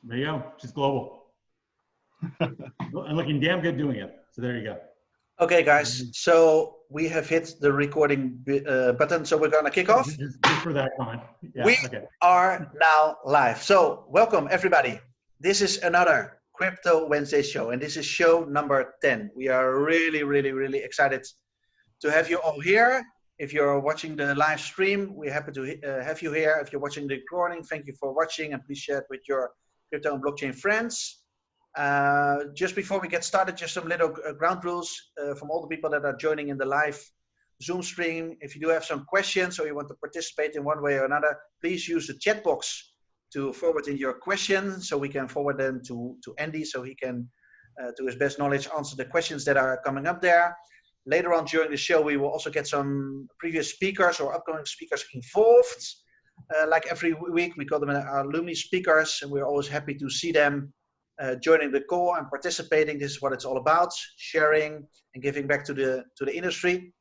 There you go. She's global. And looking damn good doing it. So there you go. Okay, guys. So we have hit the recording button. So we're going to kick off. Just for that comment. Yeah, we okay. are now live. So welcome, everybody. This is another Crypto Wednesday show. And this is show number 10. We are really excited to have you all here. If you're watching the live stream, we're happy to have you here. If you're watching the recording, thank you for watching. And please share it with your crypto and blockchain friends. Just before we get started, just some little ground rules from all the people that are joining in the live Zoom stream. If you do have some questions or you want to participate in one way or another, please use the chat box to forward in your question so we can forward them to Andy so he can, to his best knowledge, answer the questions that are coming up there. Later on during the show, we will also get some previous speakers or upcoming speakers involved. Like every week, we call them our alumni speakers, and we're always happy to see them joining the call and participating. This is what it's all about: sharing and giving back to the industry.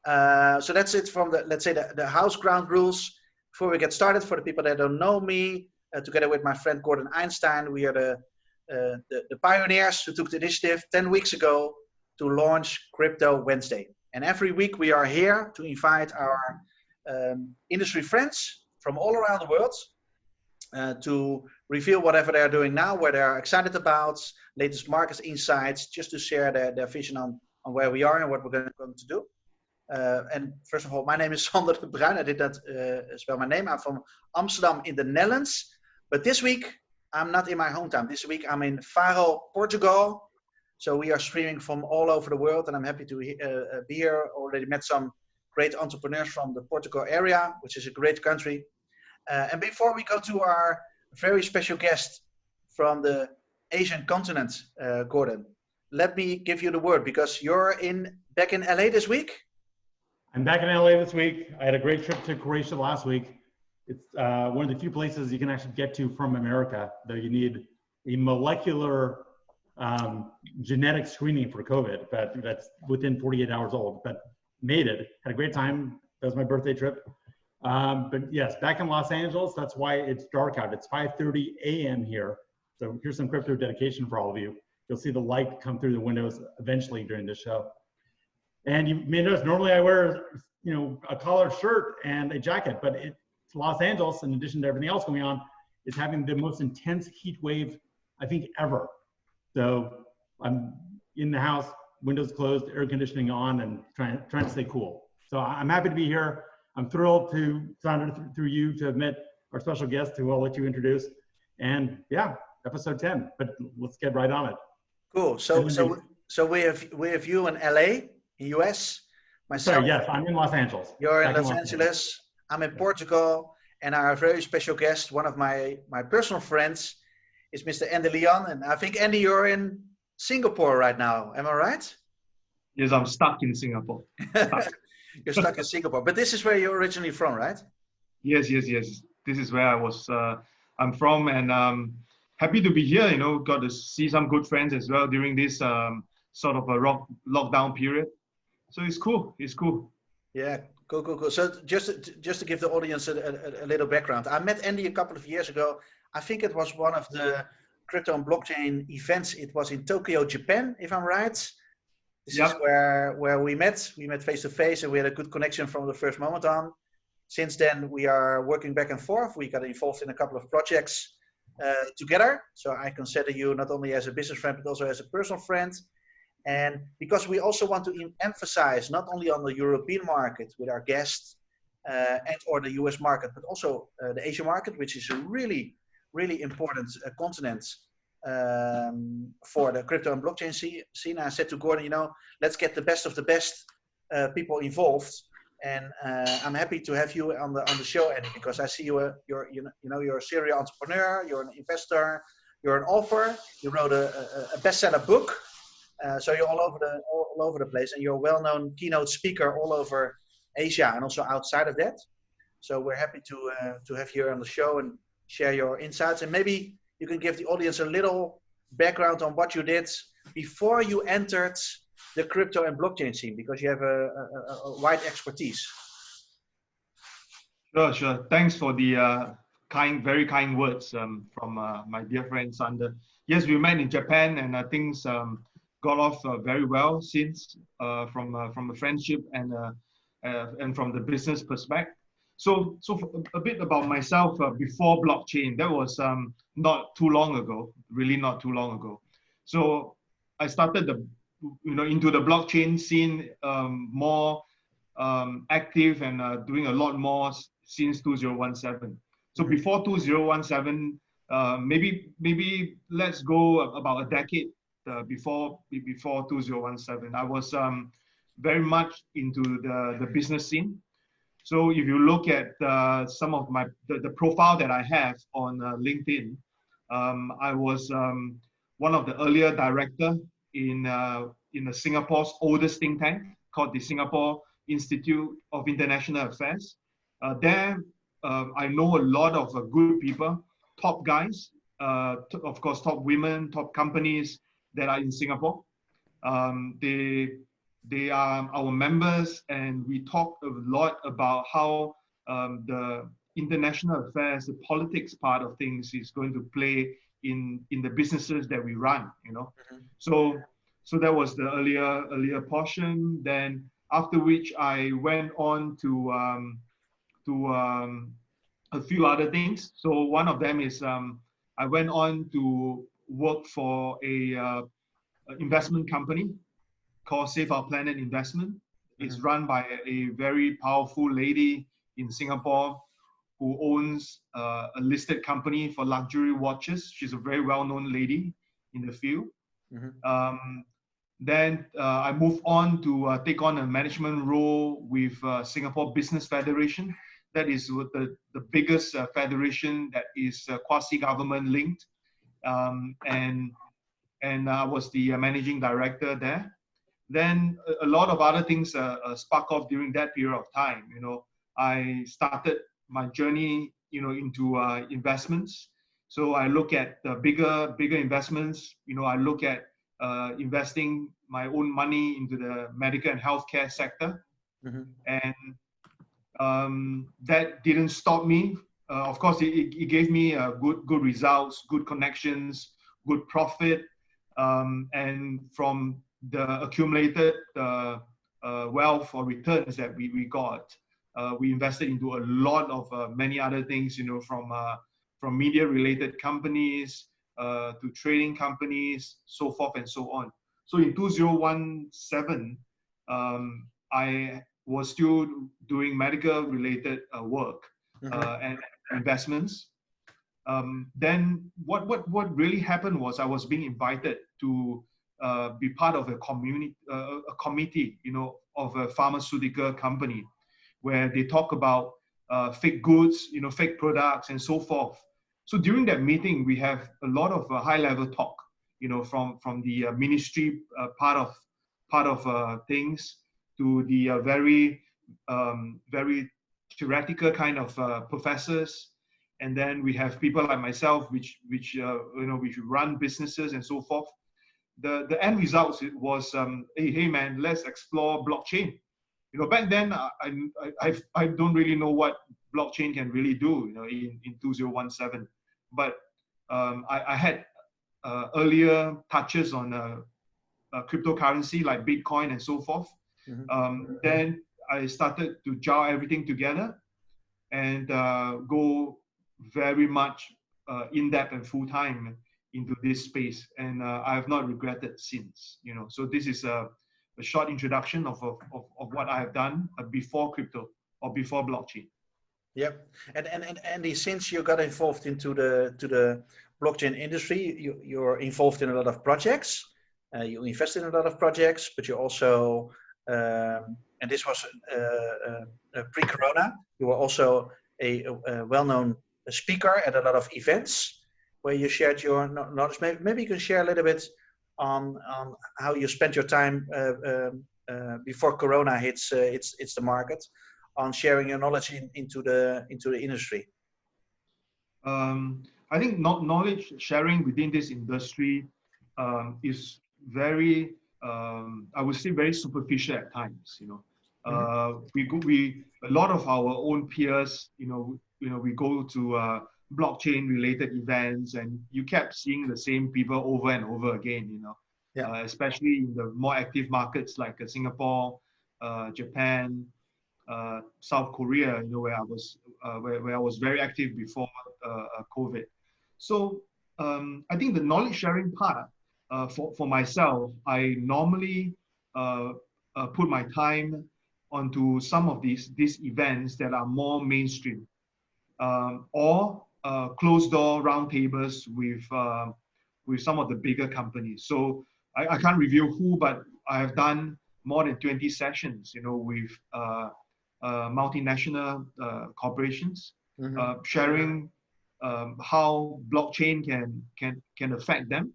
So that's it from the, let's say, the house ground rules. Before we get started, for the people that don't know me, together with my friend Gordon Einstein, we are the pioneers who took the initiative 10 weeks ago to launch Crypto Wednesday. And every week we are here to invite our industry friends from all around the world to reveal whatever they're doing now, what they're excited about, latest market insights, just to share their vision on where we are and what we're going to do. And first of all, my name is Sander de Bruin. I did that spell my name. I'm from Amsterdam in the Netherlands. But this week, I'm not in my hometown. This week, I'm in Faro, Portugal. So we are streaming from all over the world, and I'm happy to be here. Already met some great entrepreneurs from the Portugal area, which is a great country. And before we go to our very special guest from the Asian continent, Gordon, let me give you the word because you're back in LA this week. I'm back in LA this week. I had a great trip to Croatia last week. It's one of the few places you can actually get to from America, though you need a molecular genetic screening for COVID, but that's within 48 hours old, but made it, had a great time. That was my birthday trip. But yes, back in Los Angeles, that's why it's dark out. It's 5:30 a.m. here. So here's some crypto dedication for all of you. You'll see the light come through the windows eventually during this show. And you may notice normally I wear, a collared shirt and a jacket, but it's Los Angeles, in addition to everything else going on, is having the most intense heat wave, I think, ever. So I'm in the house, windows closed, air conditioning on, and trying to stay cool. So I'm happy to be here. I'm thrilled to, Sandra, through you, to admit our special guest, who I'll let you introduce. And yeah, episode 10. But let's get right on it. Cool. So we have you in LA, in US. Myself. Sorry, yes, I'm in Los Angeles. You're in Los Angeles. I'm in Portugal, and our very special guest, one of my personal friends, is Mr. Anndy Lian. And I think, Andy, you're in Singapore right now. Am I right? Yes, I'm stuck in Singapore. You're stuck in Singapore, but this is where you're originally from, right? Yes. This is where I'm from, and happy to be here. Got to see some good friends as well during this sort of a lockdown period. So it's cool. Yeah, cool. So just to give the audience a little background, I met Andy a couple of years ago. I think it was one of the crypto and blockchain events. It was in Tokyo, Japan, if I'm right. This is where we met. We met face to face, and we had a good connection from the first moment on. Since then, we are working back and forth. We got involved in a couple of projects together. So I consider you not only as a business friend, but also as a personal friend. And because we also want to emphasize not only on the European market with our guests and or the US market, but also the Asian market, which is a really important continent for the crypto and blockchain scene. I said to Gordon, let's get the best of the best people involved. And I'm happy to have you on the show, Andy, because I see you're a serial entrepreneur, you're an investor, you're an author. You wrote a bestseller book. So you're all over the place, and you're a well-known keynote speaker all over Asia and also outside of that. So we're happy to have you on the show and share your insights. And maybe you can give the audience a little background on what you did before you entered the crypto and blockchain scene, because you have a wide expertise. Sure. Thanks for the very kind words from my dear friend Sander. Yes, we met in Japan, and things got off very well since from a friendship and from the business perspective. So a bit about myself before blockchain. That was not too long ago, really not too long ago. So I started into the blockchain scene more active and doing a lot more since 2017. So before 2017, maybe let's go about a decade before 2017. I was very much into the business scene. So if you look at some of the profile that I have on LinkedIn, I was one of the earlier director in Singapore's oldest think tank called the Singapore Institute of International Affairs. There, I know a lot of good people, top guys, of course, top women, top companies that are in Singapore. They are our members, and we talk a lot about how the international affairs, the politics part of things is going to play in the businesses that we run, you know. So that was the earlier portion. Then after which I went on to a few other things. So one of them is I went on to work for a investment company called Save Our Planet Investment. It's run by a very powerful lady in Singapore who owns a listed company for luxury watches. She's a very well-known lady in the field. Then I moved on to take on a management role with Singapore Business Federation. That is the biggest federation that is quasi-government linked. And I was the managing director there. Then a lot of other things spark off during that period of time. You know, I started my journey, you know, into investments. So I look at the bigger investments. You know, I look at investing my own money into the medical and healthcare sector, and that didn't stop me. Of course, it gave me good results, good connections, good profit, and from the accumulated wealth or returns that we got, we invested into a lot of many other things, you know, from media-related companies to trading companies, so forth and so on. So in 2017, I was still doing medical-related work and investments. Then what really happened was I was being invited to be part of a committee, you know, of a pharmaceutical company, where they talk about fake goods, you know, fake products, and so forth. So during that meeting, we have a lot of high-level talk, you know, from the ministry part of things to the very theoretical kind of professors, and then we have people like myself, which run businesses and so forth. The end result was, hey man, let's explore blockchain. You know, back then I don't really know what blockchain can really do, you know, in 2017, but I had earlier touches on cryptocurrency like Bitcoin and so forth. Then I started to jar everything together and go very much in depth and full time into this space, and I have not regretted since. You know, so this is a short introduction of what I have done before crypto or before blockchain. Yep, and Andy, since you got involved into the blockchain industry, you're involved in a lot of projects. You invest in a lot of projects, but you also and this was pre-corona. You were also a well-known speaker at a lot of events where you shared your knowledge. Maybe you can share a little bit on how you spent your time before Corona hits the market, on sharing your knowledge into the industry. I think knowledge sharing within this industry is very, I would say, very superficial at times. You know, we a lot of our own peers, you know, we go to blockchain related events, and you kept seeing the same people over and over again, Yeah. especially in the more active markets like Singapore, Japan, South Korea, where I was very active before COVID. So I think the knowledge sharing part for myself, I normally put my time onto some of these events that are more mainstream, or closed door roundtables with some of the bigger companies. So I can't reveal who, but I have done more than 20 sessions, with multinational corporations, sharing how blockchain can affect them,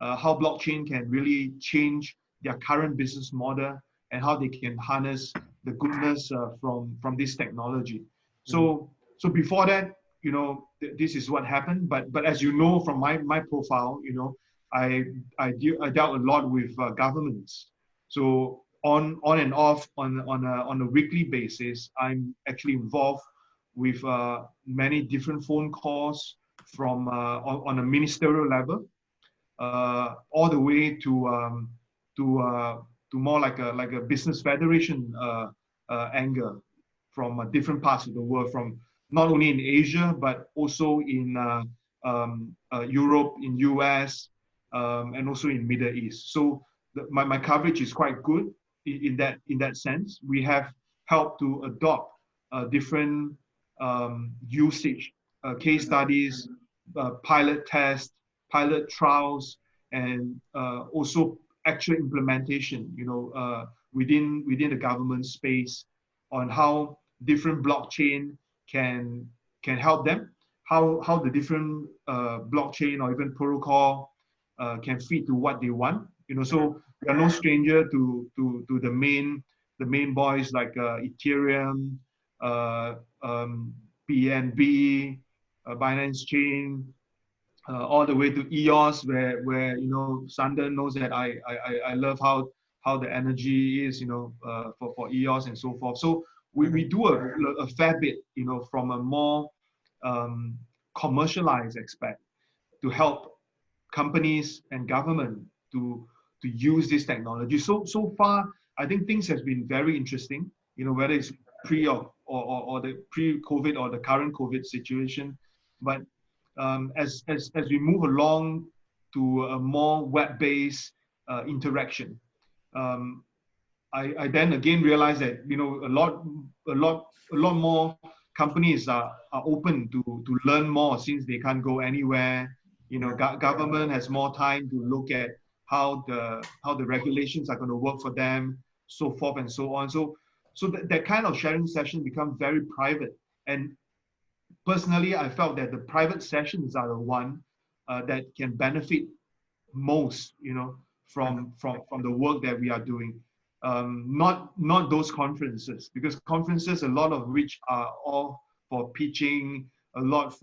how blockchain can really change their current business model, and how they can harness the goodness from this technology. So before that, this is what happened. But as you know from my profile, I dealt a lot with governments. So on and off on a weekly basis, I'm actually involved with many different phone calls from on a ministerial level, all the way to more like a business federation angle from different parts of the world, from not only in Asia but also in Europe, in US, and also in Middle East. So my coverage is quite good in that sense. We have helped to adopt different usage, case studies, pilot tests, pilot trials, and also actual implementation, within the government space, on how different blockchain can help them, how the different blockchain or even protocol can fit to what they want. So we are no stranger to the main boys like Ethereum, BNB, Binance Chain, all the way to EOS, where Sander knows that I love how the energy is, for EOS and so forth. So we do a fair bit, from a more commercialized aspect, to help companies and government to use this technology. So far, I think things have been very interesting, whether it's pre or the pre-COVID or the current COVID situation. But as we move along to a more web-based interaction, I then again realized that a lot more companies are open to learn more, since they can't go anywhere. Government has more time to look at how the regulations are going to work for them, so forth and so on. So that kind of sharing session becomes very private. And personally, I felt that the private sessions are the one that can benefit most, from the work that we are doing. Not those conferences, because conferences, a lot of which are all for pitching, a lot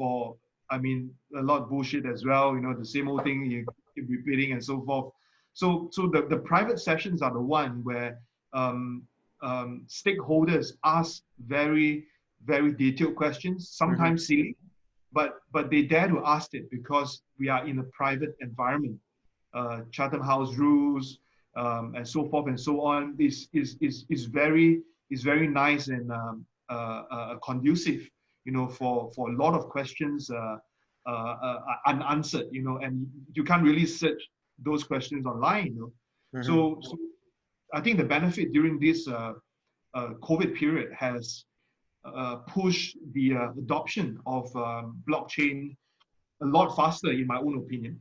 bullshit as well. The same old thing you keep repeating and so forth. So the private sessions are the one where stakeholders ask very, very detailed questions, sometimes silly, but they dare to ask it because we are in a private environment. Chatham House rules, and so forth and so on is very nice and conducive, for a lot of questions unanswered, and you can't really search those questions online. So I think the benefit during this COVID period has pushed the adoption of blockchain a lot faster, in my own opinion.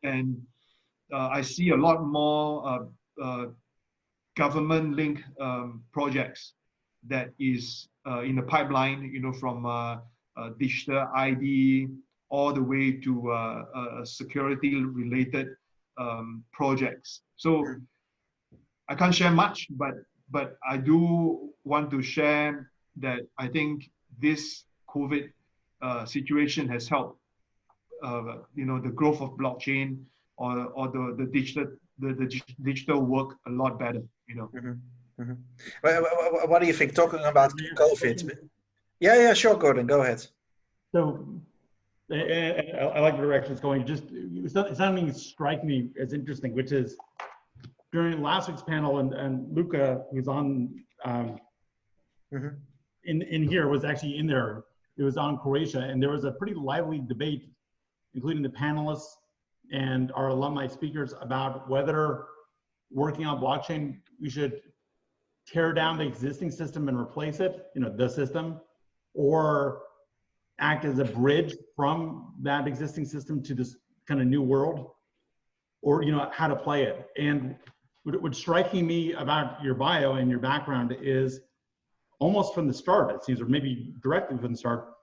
And I see a lot more government-linked projects that is in the pipeline, from digital ID all the way to security-related projects. So I can't share much, but I do want to share that I think this COVID situation has helped, the growth of blockchain or the digital work a lot better. What do you think? Talking about COVID. Yeah, sure, Gordon, go ahead. So, and I like the direction it's going. It's something that strikes me as interesting, which is during last week's panel, and Luca, who's on in here, was actually in there. It was on Croatia, and there was a pretty lively debate, including the panelists and our alumni speakers, about whether working on blockchain, we should tear down the existing system and replace it, the system, or act as a bridge from that existing system to this kind of new world, or how to play it. And what's striking me about your bio and your background is almost from the start, it seems, or maybe directly from the start,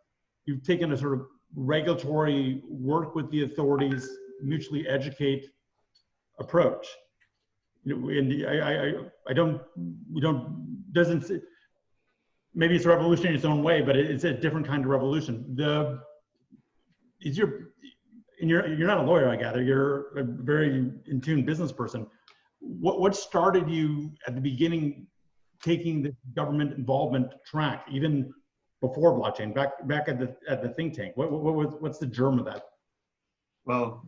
you've taken a sort of regulatory, work with the authorities, mutually educate approach. And maybe it's a revolution in its own way, but it's a different kind of revolution. You're not a lawyer, I gather. You're a very in tune business person. What started you at the beginning taking the government involvement track, even before blockchain, back at the think tank? What's the germ of that? Well,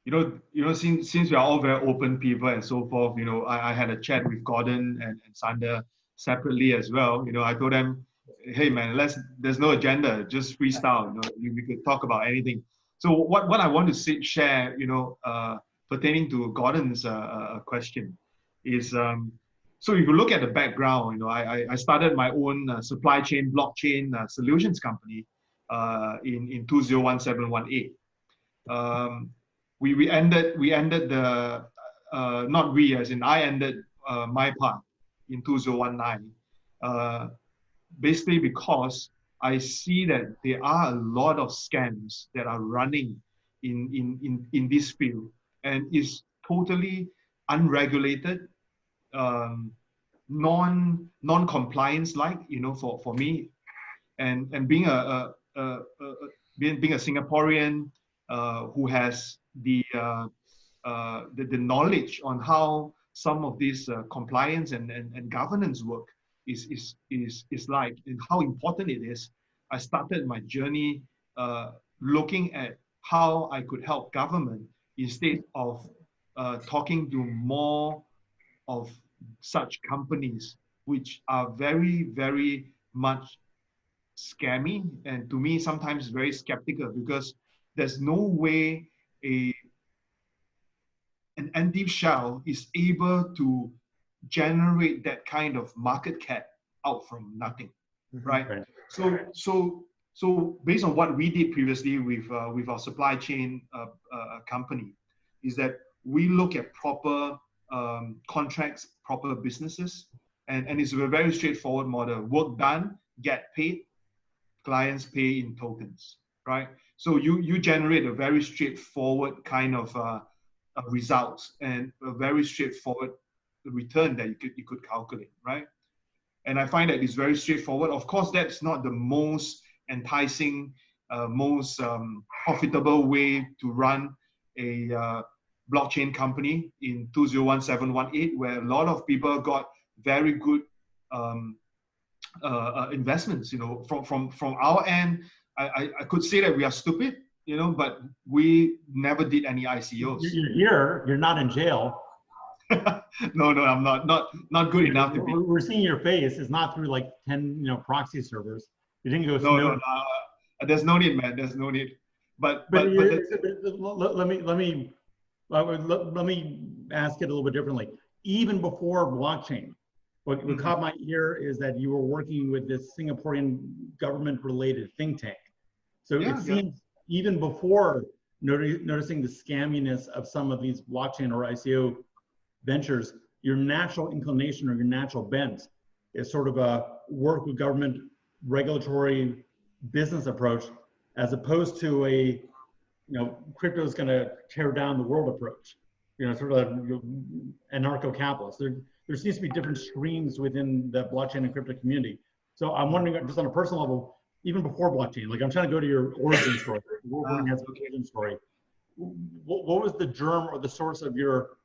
since we are all very open people and so forth, I had a chat with Gordon and Sander separately as well. I told them, hey man, there's no agenda, just freestyle. We could talk about anything. So what I want to share, pertaining to Gordon's question is, so if you look at the background, I started my own supply chain blockchain solutions company in 2017-18. We ended the not we, as in I ended my part in 2019, basically because I see that there are a lot of scams that are running in this field, and is totally unregulated, non-compliance like, for me, and being being a Singaporean who has the knowledge on how some of these compliance and governance work is like, and how important it is. I started my journey looking at how I could help government instead of talking to more of such companies, which are very, very much scammy, and to me sometimes very skeptical, because there's no way an empty shell is able to generate that kind of market cap out from nothing, right? So based on what we did previously with our supply chain company, is that we look at proper contracts, proper businesses, and it's a very straightforward model. Work done, get paid, clients pay in tokens, right? So you generate a very straightforward kind of results, and a very straightforward return that you could calculate, right? And I find that it's very straightforward. Of course, that's not the most enticing, most profitable way to run a blockchain company in 2017-18, where a lot of people got very good investments. From our end, I could say that we are stupid, but we never did any ICOs. You're here. You're not in jail. No, I'm not good enough to be. We're seeing your face. It's not through like 10 proxy servers. You didn't go. No. There's no need, man. There's no need. But let me ask it a little bit differently. Even before blockchain, what caught my ear is that you were working with this Singaporean government-related think tank. So it seems even before noticing the scamminess of some of these blockchain or ICO ventures, your natural inclination or your natural bent is sort of a work with government regulatory business approach, as opposed to a crypto is going to tear down the world approach, sort of anarcho-capitalist. There seems to be different streams within the blockchain and crypto community. So I'm wondering, just on a personal level, even before blockchain, like I'm trying to go to your origin story, origin story. What was the germ or the source of your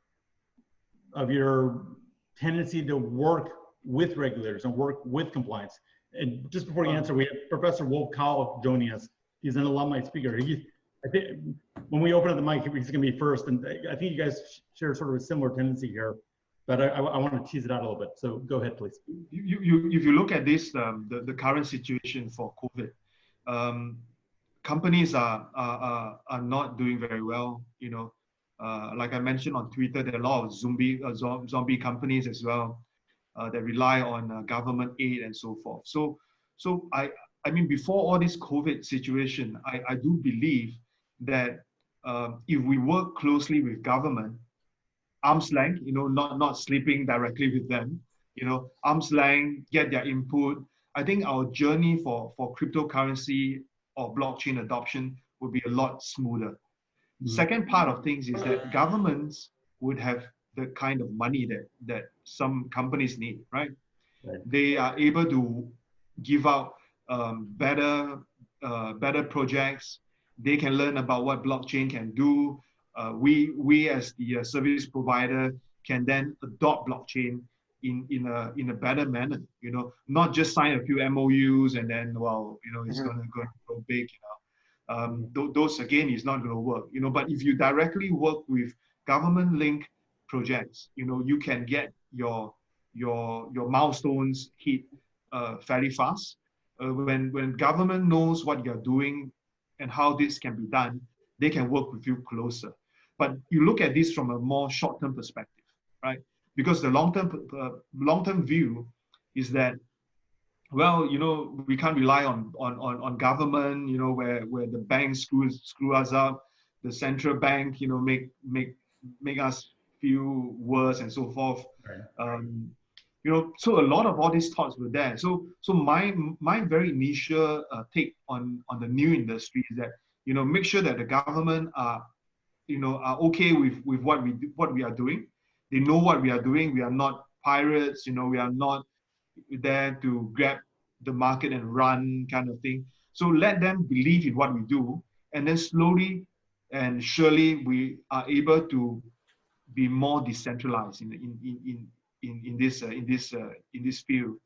tendency to work with regulators and work with compliance? And just before you answer, we have Professor Wolf Kyle joining us. He's an alumni speaker. I think when we open up the mic, he's going to be first. And I think you guys share sort of a similar tendency here, but I want to tease it out a little bit. So go ahead, please. If you look at this, the current situation for COVID, companies are not doing very well. You know, like I mentioned on Twitter, there are a lot of zombie companies as well that rely on government aid and so forth. So I mean, before all this COVID situation, I do believe that if we work closely with government, arm's length, you know, not sleeping directly with them, you know, arm's length, get their input. I think our journey for cryptocurrency or blockchain adoption would be a lot smoother. Mm-hmm. Second part of things is that governments would have the kind of money that some companies need, right? They are able to give out better projects. They can learn about what blockchain can do. We as the service provider can then adopt blockchain in a better manner. You know, not just sign a few MOUs and then, well, you know, it's going to go big. You know, those again is not going to work. You know, but if you directly work with government-linked projects, you know, you can get your milestones hit fairly fast. When government knows what you're doing and how this can be done, they can work with you closer. But you look at this from a more short-term perspective, right? Because the long-term view is that, well, you know, we can't rely on government, you know, where the banks screw us up, the central bank, you know, make us feel worse and so forth. Right. You know, so a lot of all these thoughts were there. So my very initial take on the new industry is that, you know, make sure that the government are okay with what we are doing. They know what we are doing. We are not pirates. You know, we are not there to grab the market and run kind of thing. So let them believe in what we do, and then slowly and surely we are able to be more decentralized in this field,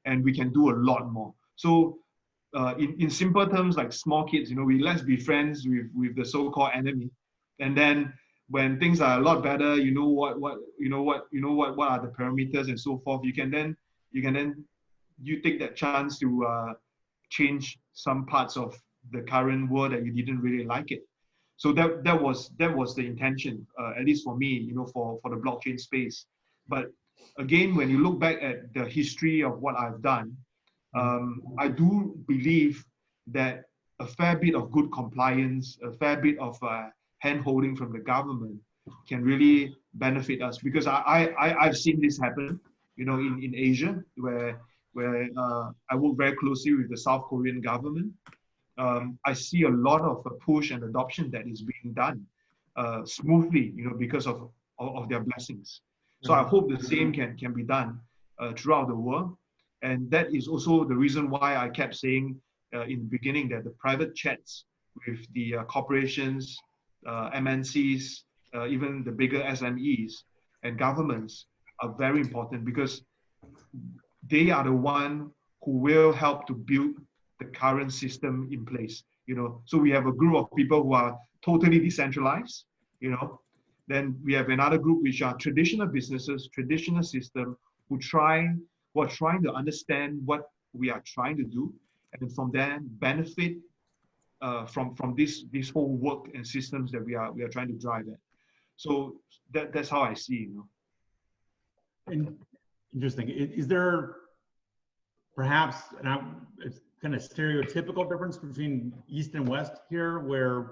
and we can do a lot more. So in simple terms, like small kids, you know, let's be friends with the so-called enemy, and then when things are a lot better, you know what are the parameters and so forth. You take that chance to change some parts of the current world that you didn't really like it. So that was the intention, at least for me, you know, for the blockchain space. But again, when you look back at the history of what I've done, I do believe that a fair bit of good compliance, a fair bit of hand-holding from the government can really benefit us, because I've seen this happen, you know, in Asia, where I work very closely with the South Korean government. I see a lot of push and adoption that is being done smoothly, you know, because of their blessings. So I hope the same can be done throughout the world. And that is also the reason why I kept saying in the beginning that the private chats with the corporations, MNCs, even the bigger SMEs and governments are very important, because they are the one who will help to build the current system in place. You know, so we have a group of people who are totally decentralized, you know. Then we have another group which are traditional businesses, traditional system, who are trying to understand what we are trying to do, and from there benefit from this whole work and systems that we are trying to drive at. So that's how I see, you know. Interesting. Is there perhaps, it's kind of stereotypical difference between East and West here, where,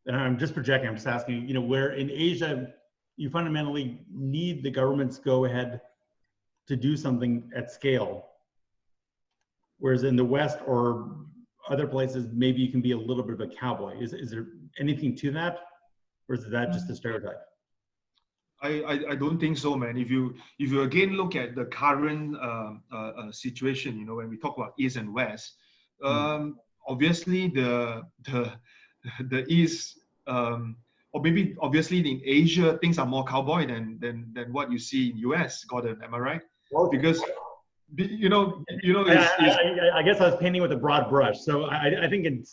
and I'm just projecting, I'm just asking, you know, where in Asia you fundamentally need the government's go ahead to do something at scale, whereas in the West or other places maybe you can be a little bit of a cowboy. Is there anything to that, or is that just a stereotype? I don't think so, man. If you again look at the current situation, you know, when we talk about East and West, obviously the East, or maybe obviously in Asia things are more cowboy than what you see in US. Gordon, am I right? Because I guess I was painting with a broad brush. So I think in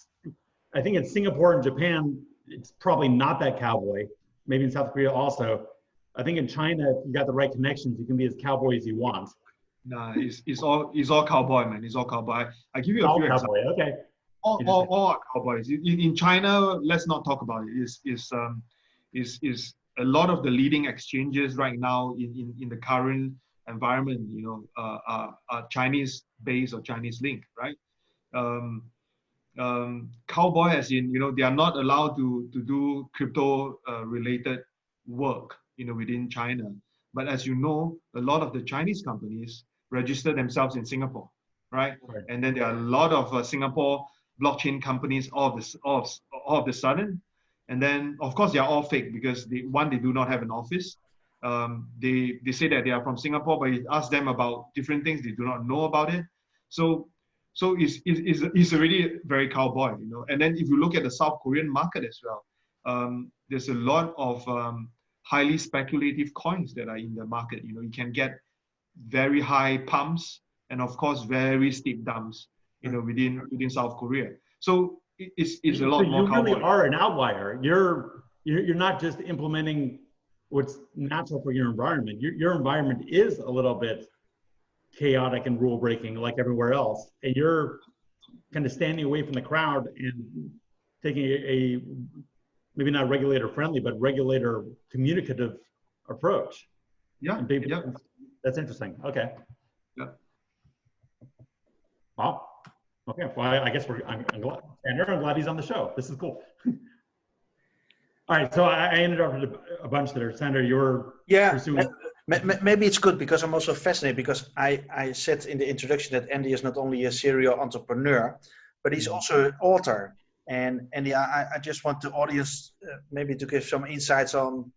Singapore and Japan, it's probably not that cowboy. Maybe in South Korea also. I think in China, if you got the right connections, you can be as cowboy as you want. Nah, it's all cowboy, man. It's all cowboy. I give you a All few cowboy, examples. okay. All are cowboys. In China, let's not talk about it. Is a lot of the leading exchanges right now in the current environment, are Chinese based or Chinese linked, right? Cowboy as in, they are not allowed to do crypto related work, within China. But as you know, a lot of the Chinese companies register themselves in Singapore, right? And then there are a lot of Singapore blockchain companies all of the sudden. And then, of course, they are all fake because they do not have an office. They say that they are from Singapore, but you ask them about different things, they do not know about it. So it's already very cowboy, And then if you look at the South Korean market as well, there's a lot of highly speculative coins that are in the market. You can get very high pumps and of course very steep dumps, within South Korea. So it's a lot more you cowboy. really are an outlier. You're not just implementing what's natural for your environment. Your environment is a little bit chaotic and rule breaking like everywhere else, and you're kind of standing away from the crowd and taking a maybe not regulator friendly but regulator communicative approach. Yeah, that's interesting. Okay. Yeah. Wow. Okay. Well, I guess I'm glad. Sandra, I'm glad he's on the show. This is cool. All right. So I ended up with a bunch there. Sandra, you're pursuing. Maybe it's good because I'm also fascinated because I said in the introduction that Andy is not only a serial entrepreneur, but he's also an author. And Andy, I just want the audience maybe to give some insights on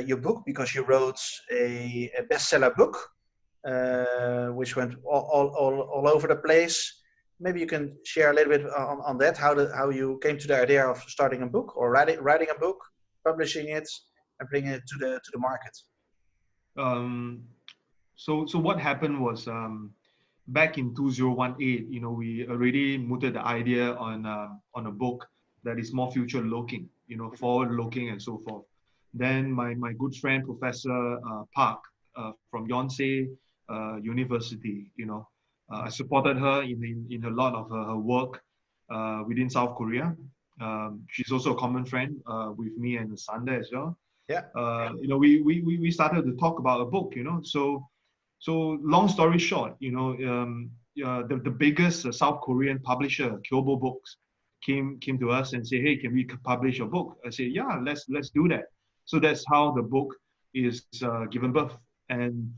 your book, because you wrote a bestseller book, which went all over the place. Maybe you can share a little bit on that, how you came to the idea of starting a book or writing a book, publishing it, and bringing it to the market. So what happened was back in 2018, we already mooted the idea on a book that is more future looking, forward looking and so forth. Then my good friend Professor Park from Yonsei University, I supported her in a lot of her work within South Korea. She's also a common friend with me and Sanda as well. Yeah. We started to talk about a book, So long story short, the biggest South Korean publisher, Kyobo Books, came to us and said, "Hey, can we publish a book?" I said, "Yeah, let's do that." So that's how the book is given birth, and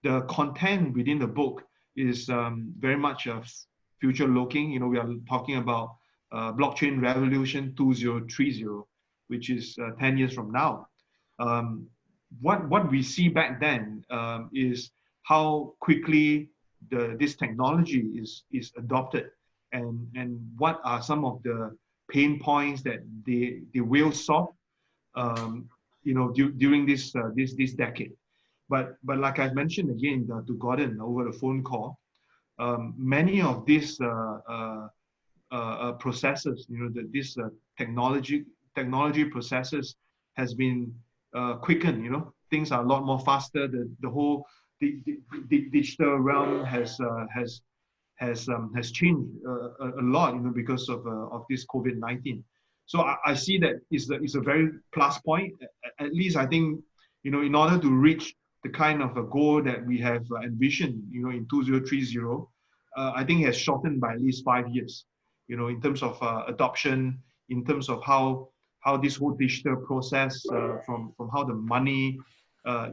the content within the book is very much future looking. We are talking about blockchain revolution 2030, which is 10 years from now. What we see back then is how quickly this technology is adopted, and what are some of the pain points that they will solve, during this decade. But like I mentioned again to Gordon over the phone call, many of these processes, this technology processes has been quickened. Things are a lot more faster. The whole digital realm has changed a lot, because of this COVID-19. So I see that it's a very plus point. At least I think, in order to reach the kind of a goal that we have envisioned, in 2030, I think it has shortened by at least 5 years, in terms of adoption, in terms of how this whole digital process, from how the money how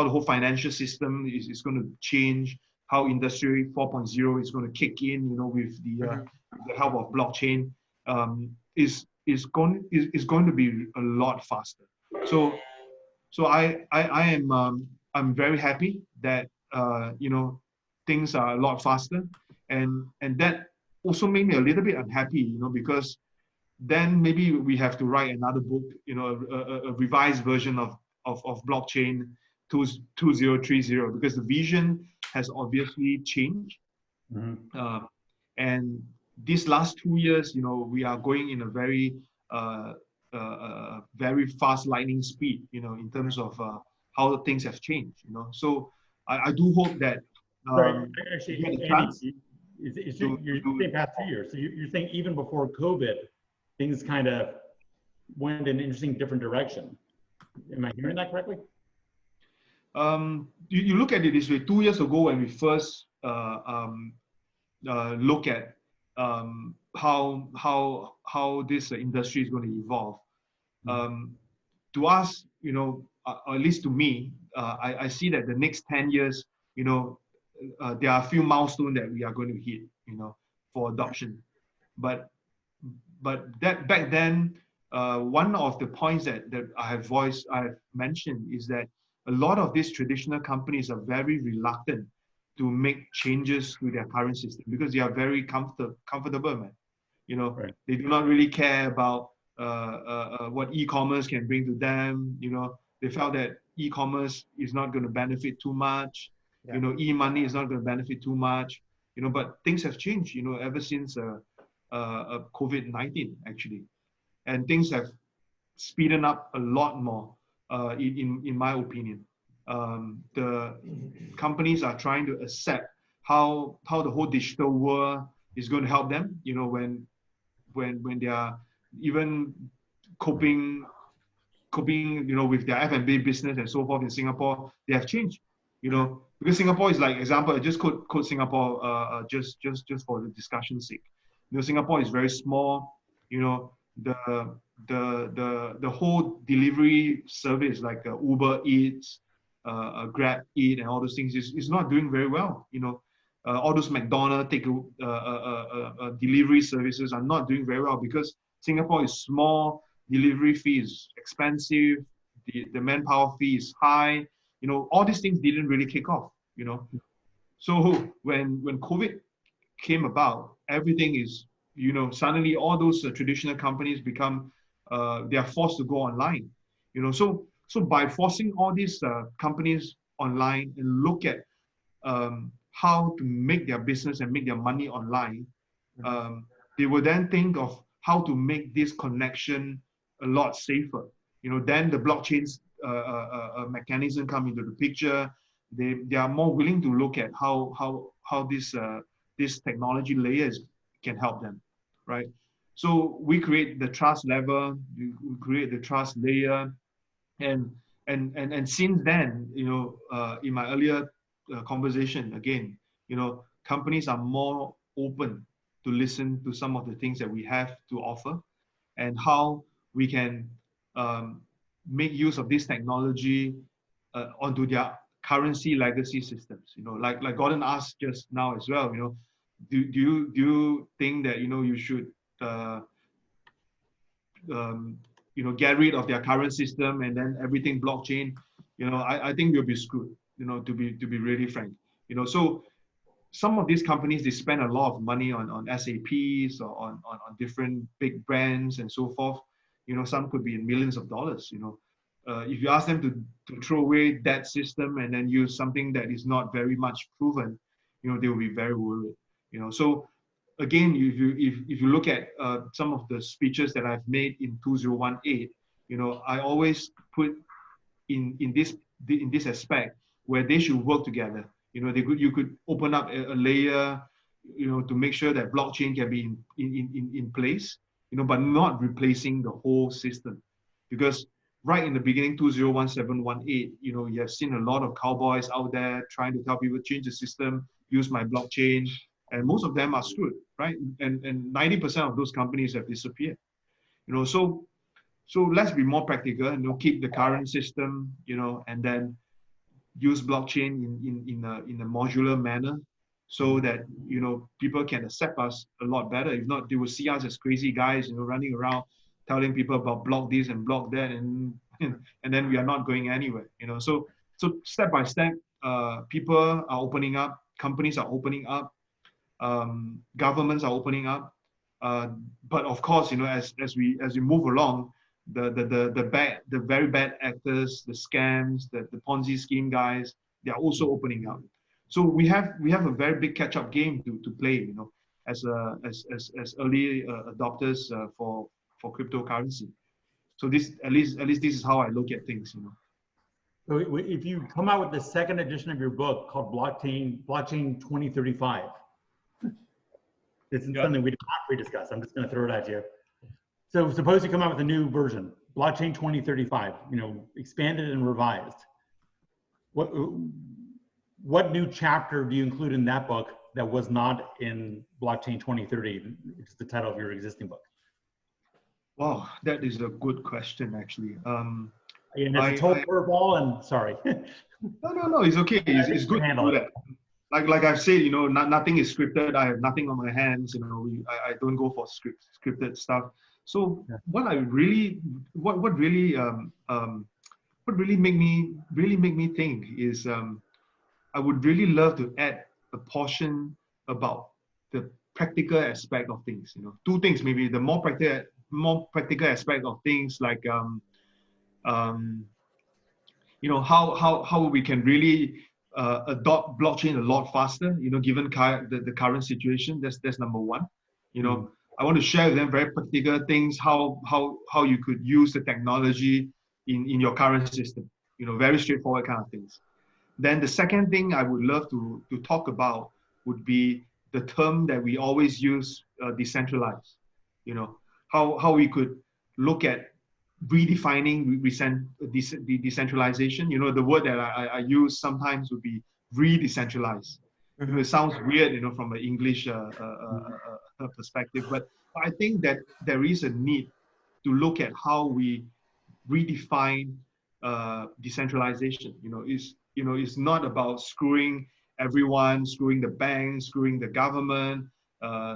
the whole financial system is going to change, how Industry 4.0 is going to kick in, with the help of blockchain, is going to be a lot faster. So I'm very happy that things are a lot faster, and that also made me a little bit unhappy, because then maybe we have to write another book, a revised version of blockchain, 2030, because the vision has obviously changed. Mm-hmm. And these last 2 years, we are going in a very fast lightning speed, in terms of how things have changed, So I do hope that Right. we Actually, get a Andy, chance you're saying past 2 years. So you're saying even before COVID, things kind of went in an interesting different direction. Am I hearing that correctly? You look at it this way. 2 years ago, when we first look at how this industry is going to evolve, to us, or at least to me, I see that the next 10 years, there are a few milestones that we are going to hit, for adoption. But that back then, one of the points that I have mentioned is that a lot of these traditional companies are very reluctant to make changes to their current system because they are very comfortable, man. Right. They do not really care about what e-commerce can bring to them. They felt that e-commerce is not going to benefit too much. Yeah. E-money is not going to benefit too much. But things have changed. Ever since COVID-19 actually, and things have speeded up a lot more. In my opinion, the companies are trying to accept how the whole digital world is going to help them. When they are even coping, with their F&B business and so forth in Singapore, they have changed. Because Singapore is like example. I just quote Singapore just for the discussion's sake. Singapore is very small. The whole delivery service like Uber Eats, Grab Eat, and all those things is not doing very well. All those McDonald's delivery services are not doing very well because Singapore is small, delivery fee is expensive, the manpower fee is high. All these things didn't really kick off. So when COVID came about, everything is, suddenly all those traditional companies become, they are forced to go online. So by forcing all these companies online and look at how to make their business and make their money online, they will then think of how to make this connection a lot safer. Then the blockchain's mechanism come into the picture. They are more willing to look at how this technology layers can help them, right? So we create the trust level, we create the trust layer, and since then, in my earlier conversation again, companies are more open to listen to some of the things that we have to offer, and how we can make use of this technology onto their currency legacy systems. Like Gordon asked just now as well. Do you think that you should get rid of their current system and then everything blockchain? I think we'll be screwed. To be really frank. So some of these companies, they spend a lot of money on SAPs or on different big brands and so forth. Some could be in millions of dollars. If you ask them to throw away that system and then use something that is not very much proven, they will be very worried. So again, if you look at some of the speeches that I've made in 2018, I always put in this aspect where they should work together. You could open up a layer, to make sure that blockchain can be in place, but not replacing the whole system. Because right in the beginning, 2017, you have seen a lot of cowboys out there trying to tell people change the system, use my blockchain, and most of them are screwed, right? And 90% of those companies have disappeared. So let's be more practical, keep the current system, and then use blockchain in a modular manner, so that people can accept us a lot better. If not, they will see us as crazy guys, running around telling people about block this and block that, and then we are not going anywhere. So step by step, people are opening up, companies are opening up, governments are opening up, but of course, as we move along, the very bad actors, the scams, the Ponzi scheme guys, they are also opening up. So we have a very big catch-up game to play, you know, as early adopters for cryptocurrency. So this at least this is how I look at things, you know. So if you come out with the second edition of your book called Blockchain 2035, this is something we did not pre-discuss. I'm just going to throw it at you. So suppose you come out with a new version, Blockchain 2035, you know, expanded and revised. What new chapter do you include in that book that was not in Blockchain 2030, which is the title of your existing book? Wow, that is a good question, actually. And it's a total curveball, and sorry. No, it's okay. It's good to do that. Like I've said, you know, nothing is scripted. I have nothing on my hands. You know, I don't go for scripted stuff. So what really make me think is I would really love to add a portion about the practical aspect of things. You know, two things maybe. The more practical aspect of things, like you know, how we can really adopt blockchain a lot faster, you know, given the current situation. That's number one. You know, I want to share with them very practical things, how you could use the technology in your current system, you know, very straightforward kind of things. Then the second thing I would love to talk about would be the term that we always use, decentralized. You know, how we could look at redefining the decentralization. You know, the word that I use sometimes would be re-decentralized. You know, it sounds weird, you know, from an English perspective, but I think that there is a need to look at how we redefine decentralization. It's not about screwing everyone, screwing the banks, screwing the government,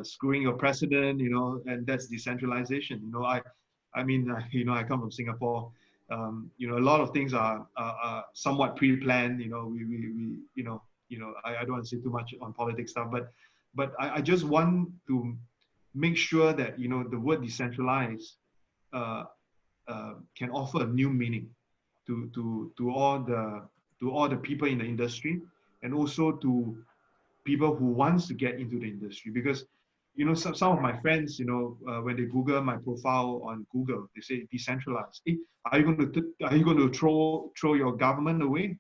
screwing your president, you know, and that's decentralization. You know, I mean, you know, I come from Singapore. You know, a lot of things are somewhat pre-planned. You know, I don't want to say too much on politics stuff, but I just want to make sure that, you know, the word decentralized can offer a new meaning to all the people in the industry, and also to people who wants to get into the industry. Because, you know, some of my friends, you know, when they Google my profile on Google, they say decentralized. Hey, are you going to throw your government away?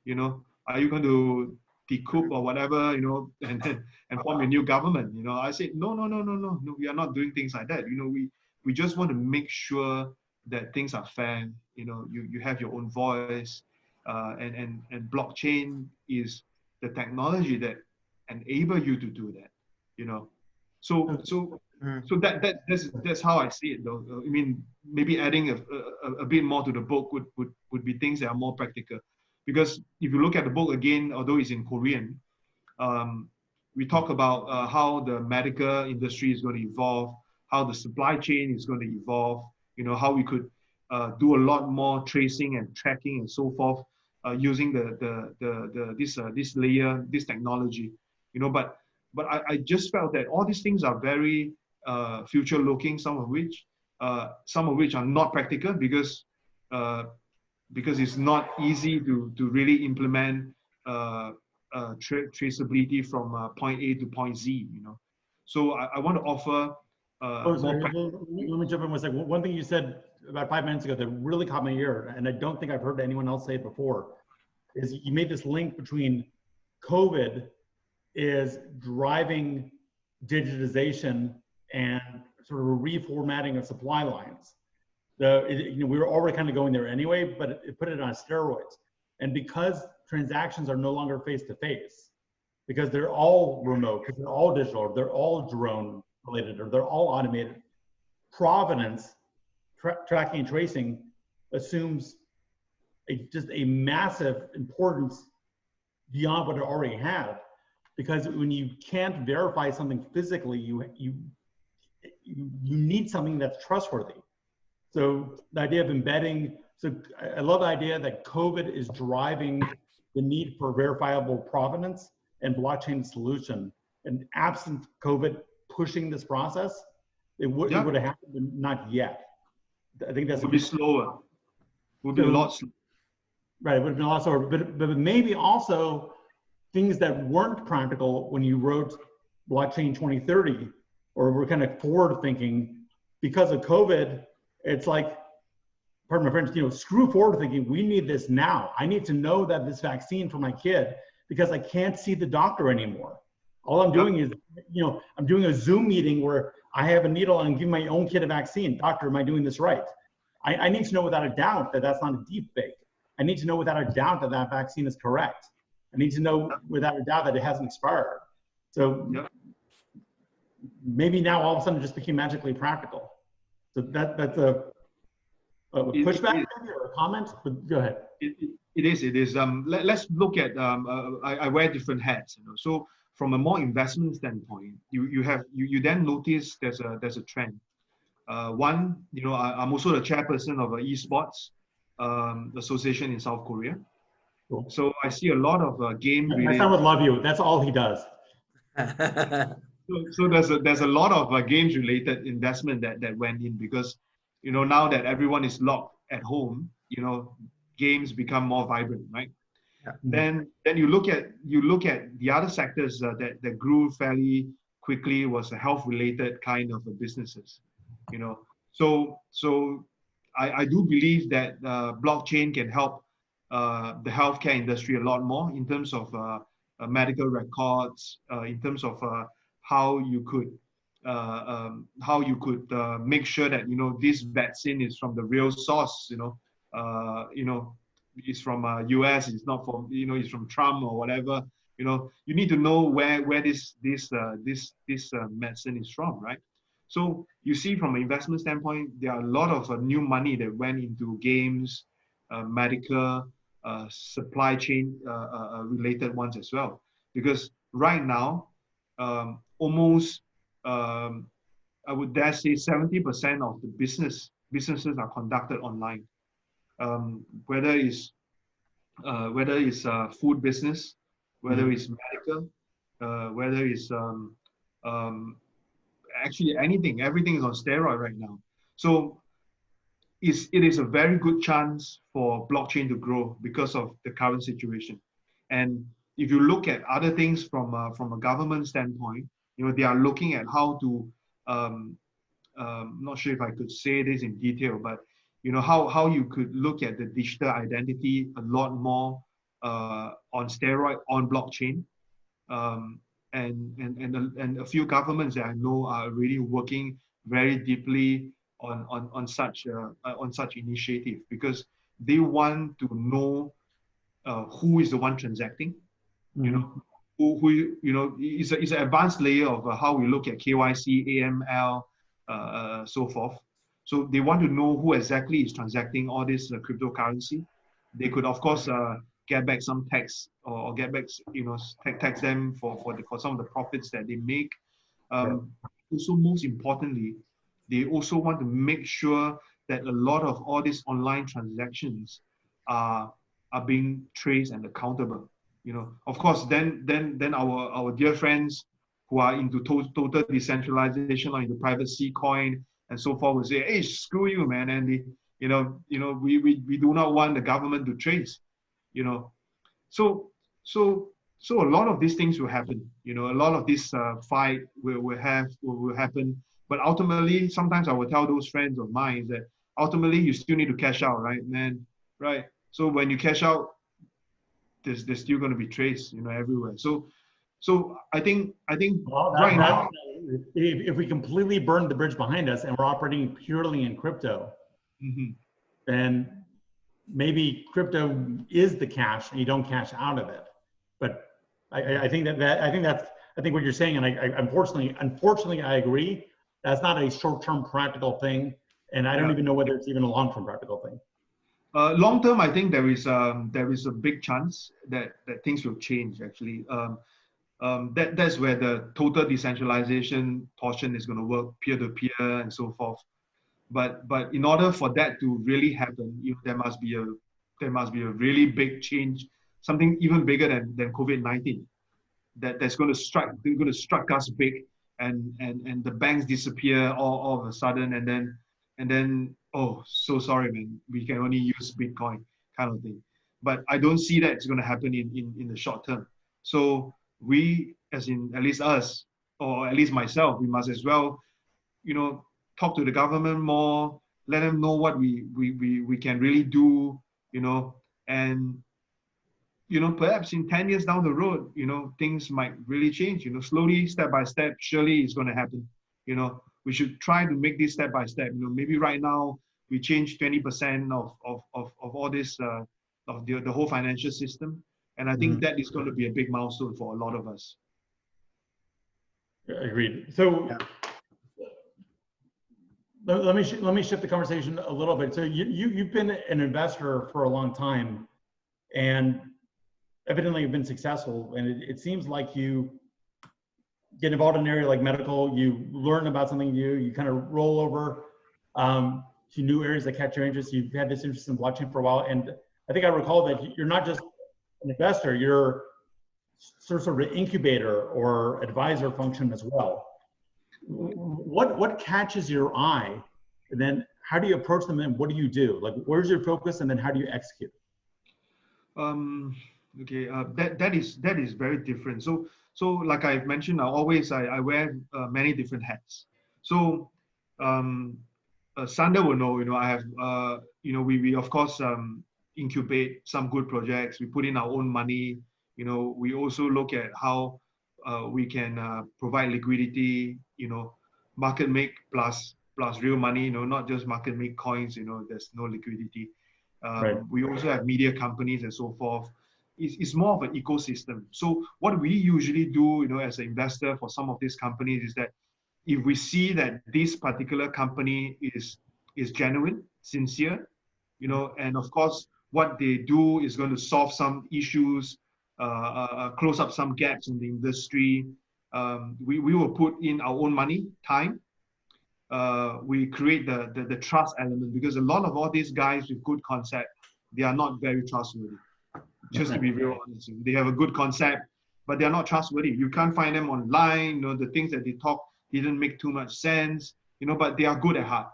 You know, are you going to decoup or whatever, you know, and form a new government? You know, I say no, we are not doing things like that. You know, we just want to make sure that things are fair. You know, you have your own voice, and blockchain is the technology that enable you to do that. You know, so that's how I see it, though. I mean, maybe adding a bit more to the book would be things that are more practical. Because if you look at the book again, although it's in Korean, we talk about how the medical industry is going to evolve, how the supply chain is going to evolve, you know, how we could do a lot more tracing and tracking and so forth using this technology, you know. But I just felt that all these things are very future looking, some of which are not practical because it's not easy to really implement traceability from point A to point Z, you know. So I want to offer Sorry, let me jump in one second. One thing you said about 5 minutes ago that really caught my ear, and I don't think I've heard anyone else say it before, is you made this link between COVID is driving digitization and sort of a reformatting of supply lines. You know, we were already kind of going there anyway, but it put it on steroids. And because transactions are no longer face-to-face, because they're all remote, because they're all digital, they're all drone related, or they're all automated, provenance, tracking and tracing assumes just a massive importance beyond what it already had. Because when you can't verify something physically, you need something that's trustworthy. So the idea of embedding, so I love the idea that COVID is driving the need for verifiable provenance and blockchain solution. And absent COVID pushing this process, it would have happened, but not yet. I think that's Would be slower. Would be a lot slower. Right, it would have been a lot slower, but maybe also things that weren't practical when you wrote blockchain 2030, or were kind of forward thinking because of COVID. It's like, pardon my French, screw forward thinking. We need this now. I need to know that this vaccine for my kid because I can't see the doctor anymore. All I'm doing is, I'm doing a Zoom meeting where I have a needle and I'm giving my own kid a vaccine. Doctor, am I doing this right? I need to know without a doubt that that's not a deep fake. I need to know without a doubt that that vaccine is correct. I need to know without a doubt that it hasn't expired. So maybe now all of a sudden it just became magically practical. So that's a pushback or a comment, but go ahead. It is. Let's look at, I wear different hats. So from a more investment standpoint, you then notice there's a trend. One, I'm also the chairperson of an esports association in South Korea. Cool. So I see a lot of game related. My son would love you. That's all he does. So there's a lot of games related investment that went in because now that everyone is locked at home, games become more vibrant, right? Yeah. Then you look at the other sectors that grew fairly quickly was a health related kind of businesses. So I do believe that blockchain can help the healthcare industry a lot more in terms of medical records, in terms of how you could make sure that this vaccine is from the real source. It's from US. It's not from it's from Trump or whatever. You need to know where this medicine is from, right? So you see, from an investment standpoint, there are a lot of new money that went into games, medical, supply chain related ones as well. Because right now, almost I would dare say 70% of the businesses are conducted online. Whether it's food business, whether it's medical, whether it's actually everything is on steroid right now. So it is a very good chance for blockchain to grow because of the current situation. And if you look at other things from a government standpoint, they are looking at how to, not sure if I could say this in detail, but how you could look at the digital identity a lot more on steroid, on blockchain. And a few governments that I know are really working very deeply on such initiative because they want to know who is the one transacting. It's an advanced layer of how we look at KYC, AML, so forth. So they want to know who exactly is transacting all this cryptocurrency. They could, of course, get back some tax or get back, tax them for some of the profits that they make. Also, most importantly, they also want to make sure that a lot of all these online transactions are being traced and accountable. Of course, then our dear friends who are into total decentralization or into private C coin and so forth will say, "Hey, screw you, man, Andy. We do not want the government to trace." So a lot of these things will happen. A lot of this fight will happen. But ultimately, sometimes I will tell those friends of mine that ultimately you still need to cash out, right, man? Right. So when you cash out, there's still going to be trace, everywhere. So I think right now, if we completely burn the bridge behind us and we're operating purely in crypto, then maybe crypto is the cash and you don't cash out of it. But I think what you're saying, and unfortunately I agree, that's not a short-term practical thing, and I don't even know whether it's even a long-term practical thing. Long term, I think there is a big chance that things will change. Actually, that's where the total decentralization portion is going to work, peer-to-peer and so forth. But in order for that to really happen, there must be a really big change, something even bigger than COVID-19, that's going to strike us big, and the banks disappear all of a sudden, and then and then, oh, so sorry, man, we can only use Bitcoin kind of thing. But I don't see that it's going to happen in the short term. So we, as in at least us, or at least myself, we must as well, talk to the government more, let them know what we can really do, and perhaps in 10 years down the road, things might really change, slowly, step by step, surely it's going to happen. We should try to make this step by step. Maybe right now we change 20% of all this, of the whole financial system. And I think that is going to be a big milestone for a lot of us. Agreed. So let me shift the conversation a little bit. So you've been an investor for a long time, and evidently you've been successful. And it seems like you get involved in an area like medical, you learn about something new, you kind of roll over to new areas that catch your interest. You've had this interest in blockchain for a while, and I think I recall that you're not just an investor, you're sort of an incubator or advisor function as well. What catches your eye, and then how do you approach them, and what do you do? Like, where's your focus, and then how do you execute? Okay, that is very different. So like I've mentioned, I wear many different hats. So Sander will know, I have, we of course incubate some good projects. We put in our own money. We also look at how we can provide liquidity. Market make plus real money. Not just market make coins. There's no liquidity. Right. We also have media companies and so forth. It's more of an ecosystem. So what we usually do, as an investor for some of these companies, is that if we see that this particular company is genuine, sincere, and of course what they do is going to solve some issues, close up some gaps in the industry, we will put in our own money, time. We create the trust element, because a lot of all these guys with good concept, they are not very trustworthy. Just to be real honest, they have a good concept, but they're not trustworthy. You can't find them online. The things that they talk didn't make too much sense. But they are good at heart.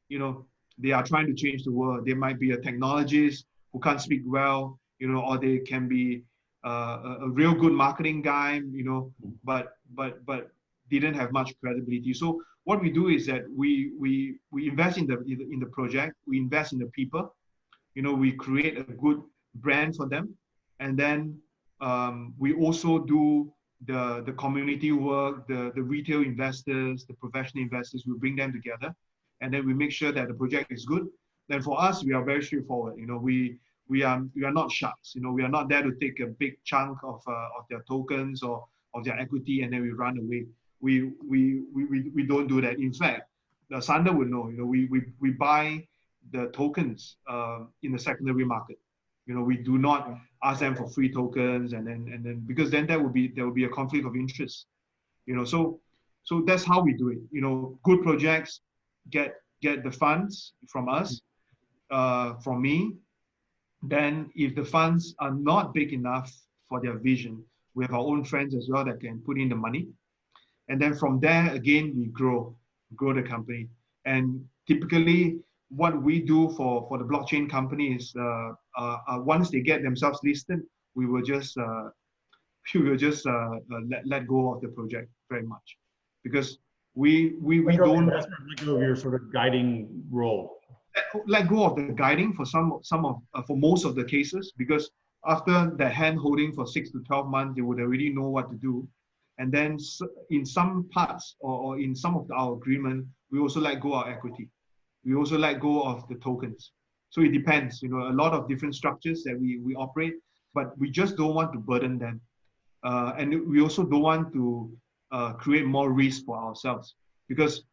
They are trying to change the world. They might be a technologist who can't speak well. Or they can be a real good marketing guy. But didn't have much credibility. So what we do is that we invest in the project. We invest in the people. We create a good brand for them. And then we also do the community work, the retail investors, the professional investors. We bring them together, and then we make sure that the project is good. Then for us, we are very straightforward. We are not sharks. We are not there to take a big chunk of their tokens or of their equity and then we run away. We don't do that. In fact, Sander would know. We buy the tokens in the secondary market. We do not ask them for free tokens, and then because then there will be a conflict of interest. So that's how we do it. Good projects get the funds from us, from me. Then if the funds are not big enough for their vision, we have our own friends as well that can put in the money. And then from there, again, we grow the company. And typically, what we do for the blockchain company is once they get themselves listed, we will just let go of the project very much, because we don't let go of your sort of guiding role. Let go of the guiding for for most of the cases, because after the hand holding for 6 to 12 months, they would already know what to do. And then in some parts or in some of our agreement, we also let go of equity. We also let go of the tokens. So it depends, a lot of different structures that we operate, but we just don't want to burden them. And we also don't want to create more risk for ourselves, because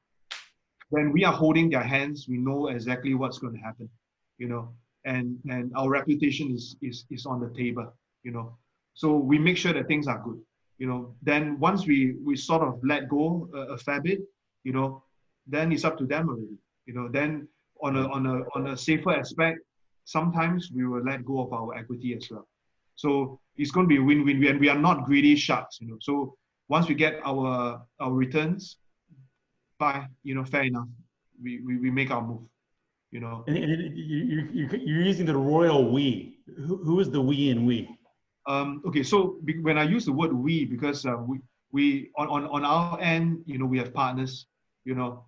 when we are holding their hands, we know exactly what's going to happen, and our reputation is on the table, So we make sure that things are good, Then once we sort of let go a fair bit, then it's up to them already. Then on a safer aspect, sometimes we will let go of our equity as well. So it's going to be a win-win, and we are not greedy sharks, So once we get our returns, fair enough. we make our move, you know. And you're using the royal we. Who is the we in we? Okay, so when I use the word we, because we on our end, you know, we have partners, you know,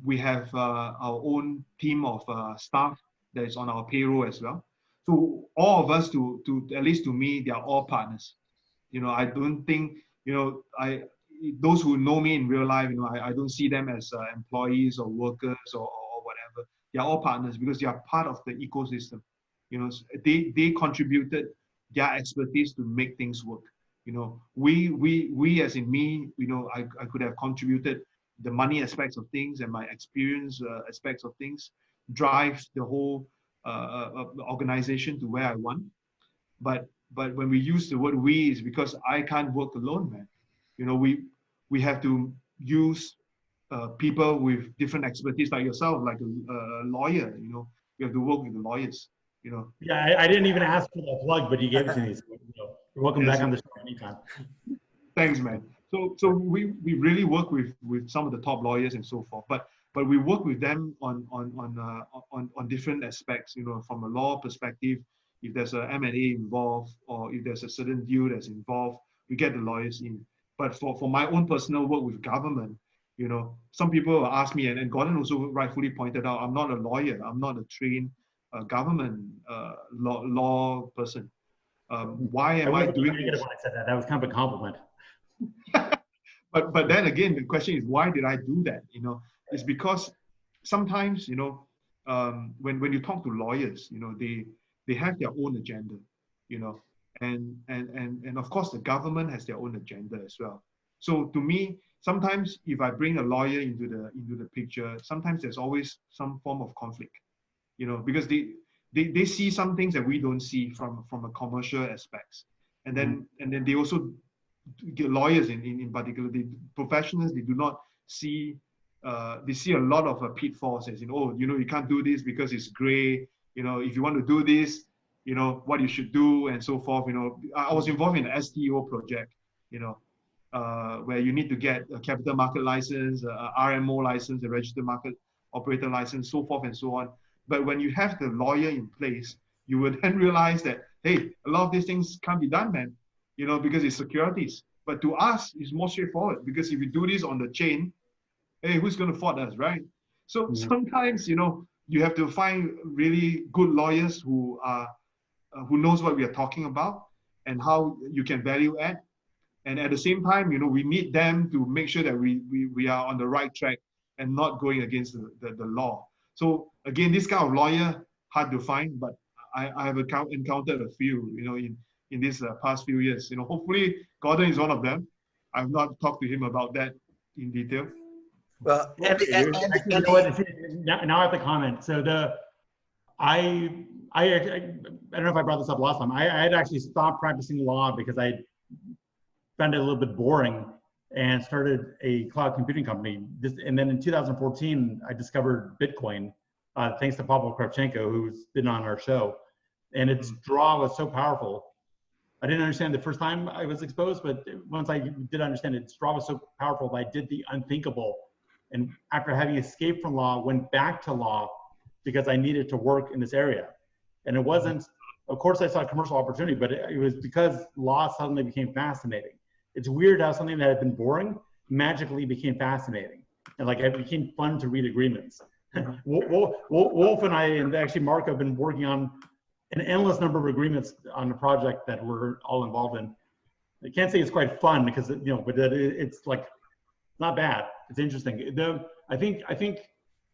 we have our own team of staff that is on our payroll as well. So all of us, to at least to me, they are all partners. You know, I don't think, you know, those who know me in real life, you know, I don't see them as employees or workers or whatever. They are all partners because they are part of the ecosystem. You know, they contributed their expertise to make things work. You know, we as in me, you know, I could have contributed the money aspects of things and my experience aspects of things, drives the whole organization to where I want. But when we use the word we, is because I can't work alone, man. You know, we have to use people with different expertise, like yourself, like a lawyer. You know, we have to work with the lawyers. You know. Yeah, I didn't even ask for that plug, but you gave it to me. So, you know, you're welcome Yes, back on the show anytime. Thanks, man. So we really work with some of the top lawyers and so forth, but we work with them on different aspects. You know, from a law perspective, if there's a M&A involved or if there's a certain deal that's involved, we get the lawyers in. But for my own personal work with government, you know, some people ask me, and Gordon also rightfully pointed out, I'm not a lawyer. I'm not a trained government law person. Why am I doing this? When I said that, that was kind of a compliment. But then again, the question is, why did I do that? You know, it's because sometimes, you know, when you talk to lawyers, you know, they have their own agenda, you know, and of course the government has their own agenda as well. So to me, sometimes if I bring a lawyer into the picture, sometimes there's always some form of conflict, you know, because they see some things that we don't see from a commercial aspects, and then they also lawyers in particular, the professionals, they do not see, they see a lot of pitfalls as in, oh, you know, you can't do this because it's gray, you know, if you want to do this, you know, what you should do and so forth. You know, I was involved in an STO project, you know, where you need to get a capital market license, a RMO license, a registered market operator license, so forth and so on. But when you have the lawyer in place, you would then realize that, hey, a lot of these things can't be done, man. You know, because it's securities. But to us, it's more straightforward because if we do this on the chain, hey, who's going to fault us, right? So sometimes, you know, you have to find really good lawyers who knows what we are talking about and how you can value add. And at the same time, you know, we need them to make sure that we are on the right track and not going against the law. So again, this kind of lawyer, hard to find, but I have encountered a few, you know, in these past few years. You know, hopefully Gordon is one of them. I've not talked to him about that in detail. Well, Actually, you know what? Now I have to comment. So I don't know if I brought this up last time. I had actually stopped practicing law because I found it a little bit boring and started a cloud computing company. And then in 2014, I discovered Bitcoin, thanks to Pavel Kravchenko, who's been on our show. And its draw was so powerful. I didn't understand the first time I was exposed, but once I did understand it, its draw was so powerful that I did the unthinkable. And after having escaped from law, went back to law because I needed to work in this area. And it wasn't, of course I saw a commercial opportunity, but it was because law suddenly became fascinating. It's weird how something that had been boring magically became fascinating. And like it became fun to read agreements. Wolf and I, and actually Mark, have been working on an endless number of agreements on a project that we're all involved in. I can't say it's quite fun because, you know, but it's like, not bad. It's interesting. I think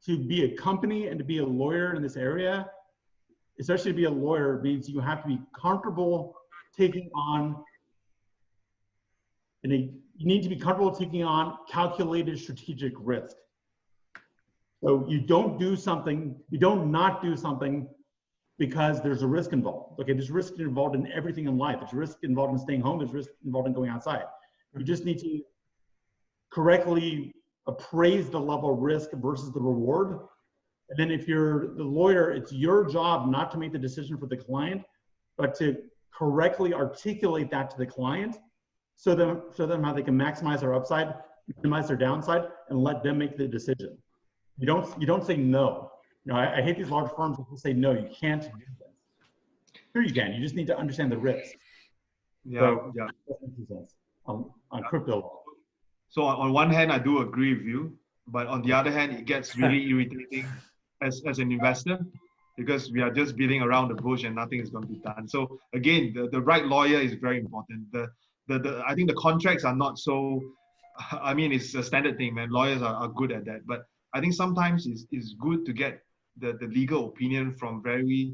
to be a company and to be a lawyer in this area, especially to be a lawyer, means you have to be comfortable taking on, you need to be comfortable taking on calculated strategic risk. So you don't do something, you don't not do something because there's a risk involved. Okay, there's risk involved in everything in life. There's risk involved in staying home. There's risk involved in going outside. You just need to correctly appraise the level of risk versus the reward. And then if you're the lawyer, it's your job not to make the decision for the client, but to correctly articulate that to the client so them how they can maximize their upside, minimize their downside, and let them make the decision. You don't say no. You know, I hate these large firms that will say no, you can't do this. Sure you can. You just need to understand the risks. Yeah, So, yeah. that makes sense on crypto law. So on one hand, I do agree with you, but on the other hand, it gets really irritating as an investor because we are just beating around the bush and nothing is going to be done. So again, the right lawyer is very important. I think the contracts are not so, I mean, it's a standard thing, man. Lawyers are good at that. But I think sometimes it's good to get the legal opinion from very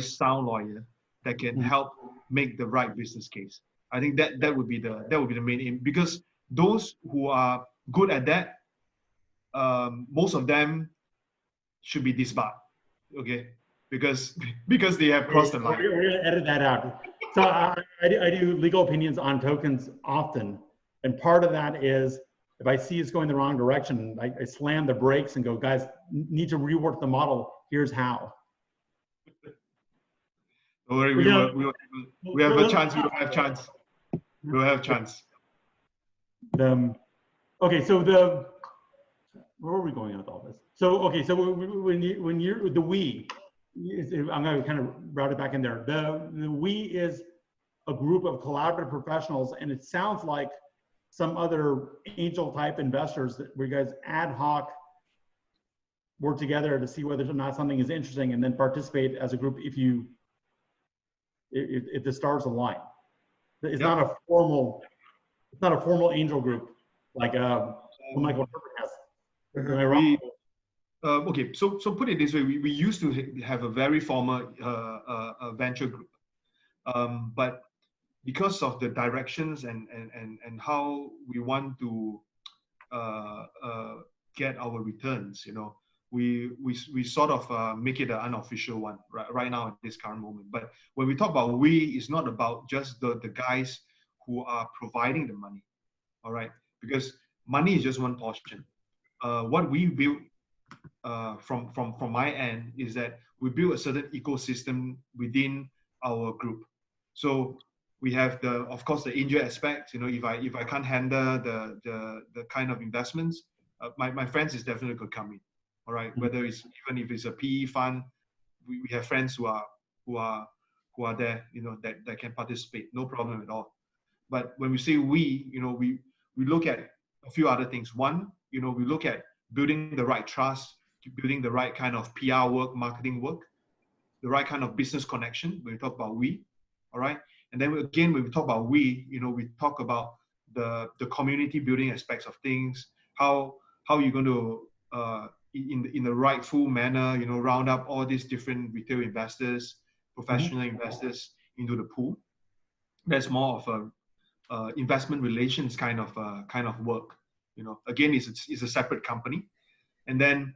sound lawyer that can help make the right business case. I think that would be the main aim, because those who are good at that, most of them should be disbarred, okay? Because they have crossed the line. We're going to edit that out. So I do legal opinions on tokens often, and part of that is if I see it's going the wrong direction, I slam the brakes and go, guys, need to rework the model. Here's how. Don't worry, we have a chance. We will have chance. We will have chance. Okay, so where are we going with all this? So okay, so when you're the we, I'm going to kind of route it back in there. The we is a group of collaborative professionals, and it sounds like some other angel type investors where you guys ad hoc work together to see whether or not something is interesting, and then participate as a group if the stars align. It's not a formal angel group like Michael Herbert has. Am I wrong? Okay, so put it this way: we used to have a very formal venture group, but because of the directions and how we want to get our returns, you know, we sort of make it an unofficial one right now at this current moment. But when we talk about we, it's not about just the guys who are providing the money, all right? Because money is just one portion. What we build from my end is that we build a certain ecosystem within our group. So we have of course the angel aspect. You know, if I can't handle the kind of investments, my friends is definitely could come in. All right, whether it's even if it's a PE fund, we have friends who are there, you know, that can participate, no problem at all. But when we say we, you know, we look at a few other things. One, you know, we look at building the right trust, building the right kind of PR work, marketing work, the right kind of business connection when we talk about we, all right? And then again, when we talk about we, you know, we talk about the community building aspects of things, how you're going to, in the rightful manner, you know, round up all these different retail investors, professional investors into the pool. That's more of a investment relations kind of work. You know, again, it's a separate company. And then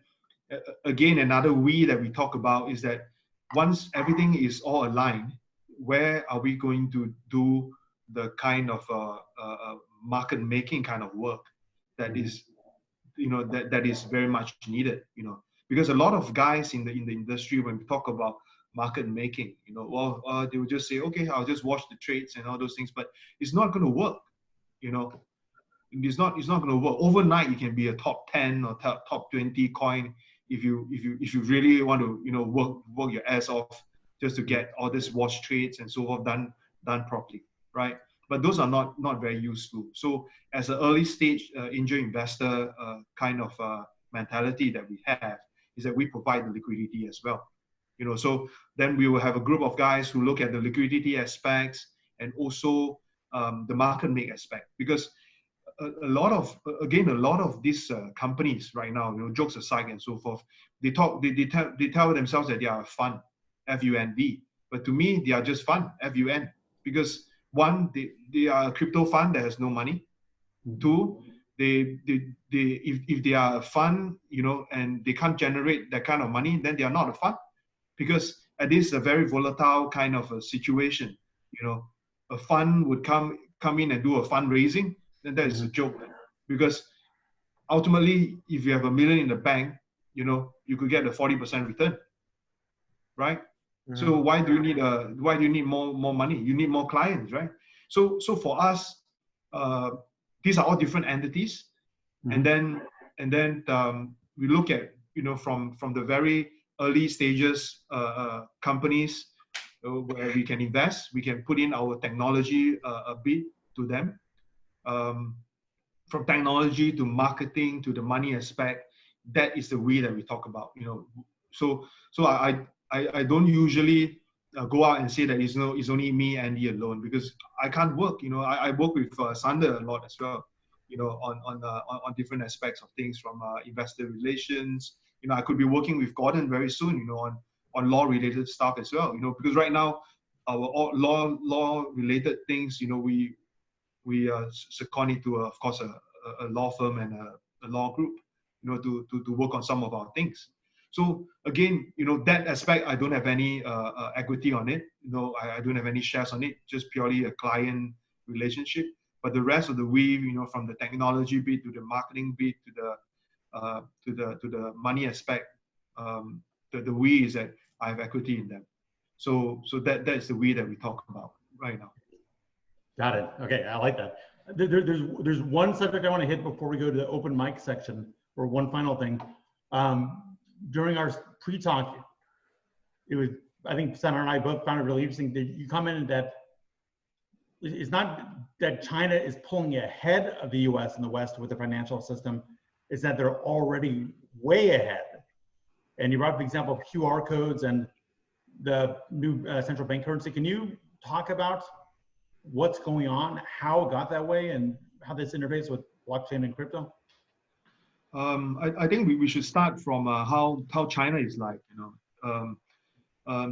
again, another we that we talk about is that once everything is all aligned, where are we going to do the kind of market making kind of work that is, you know, that is very much needed, you know, because a lot of guys in the industry, when we talk about market making, you know, well, they will just say, okay, I'll just watch the trades and all those things, but it's not going to work, you know. It's not going to work overnight. You can be a top 10 or top 20 coin if you really want to, you know, work your ass off just to get all this watch trades and so forth done properly, right? But those are not very useful. So as an early stage angel investor kind of mentality that we have is that we provide the liquidity as well, you know. So then we will have a group of guys who look at the liquidity aspects and also the market make aspect, because a lot of these companies right now, you know, jokes aside and so forth, they tell themselves that they are a fund, F-U-N-D, but to me they are just fund, F-U-N, because one, they are a crypto fund that has no money. Two, if they are a fund, you know, and they can't generate that kind of money, then they are not a fund, because this is a very volatile kind of a situation. You know, a fund would come in and do a fundraising, then that is a joke, because ultimately, if you have $1 million in the bank, you know, you could get a 40% return, right? So why do you need more money? You need more clients, right? So for us, these are all different entities, and then we look at, from the very early stages, companies where we can invest, we can put in our technology a bit to them. From technology to marketing to the money aspect, that is the way that we talk about, So I don't usually go out and say that it's only me, Andy, alone, because I can't work. I work with Sander a lot as well, on different aspects of things, from investor relations. I could be working with Gordon very soon, on law-related stuff as well. Because right now, our law-related things, we second it to, of course, a law firm and a law group, to work on some of our things. So again, that aspect, I don't have any equity on it. I don't have any shares on it, just purely a client relationship. But the rest of the weave, from the technology bit to the marketing bit to the money aspect, the we is that I have equity in them. So that's the we that we talk about right now. Got it. Okay, I like that. There's one subject I want to hit before we go to the open mic section, or one final thing. During our pre-talk, I think Senator and I both found it really interesting that you commented that it's not that China is pulling ahead of the US and the West with the financial system, it's that they're already way ahead. And you brought up the example of QR codes and the new central bank currency. Can you talk about what's going on, how it got that way, and how this interfaces with blockchain and crypto? I think we should start from how China is like.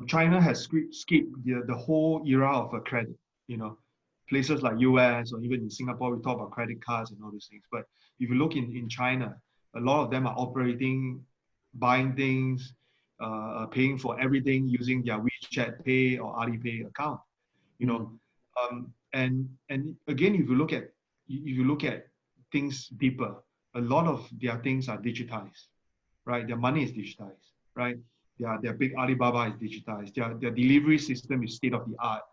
China has skipped the whole era of credit. Places like US or even in Singapore, we talk about credit cards and all these things. But if you look in China, a lot of them are operating, buying things, paying for everything using their WeChat Pay or Alipay account. And again, if you look at things deeper, a lot of their things are digitized, right? Their money is digitized, right? Their big Alibaba is digitized. Their delivery system is state of the art.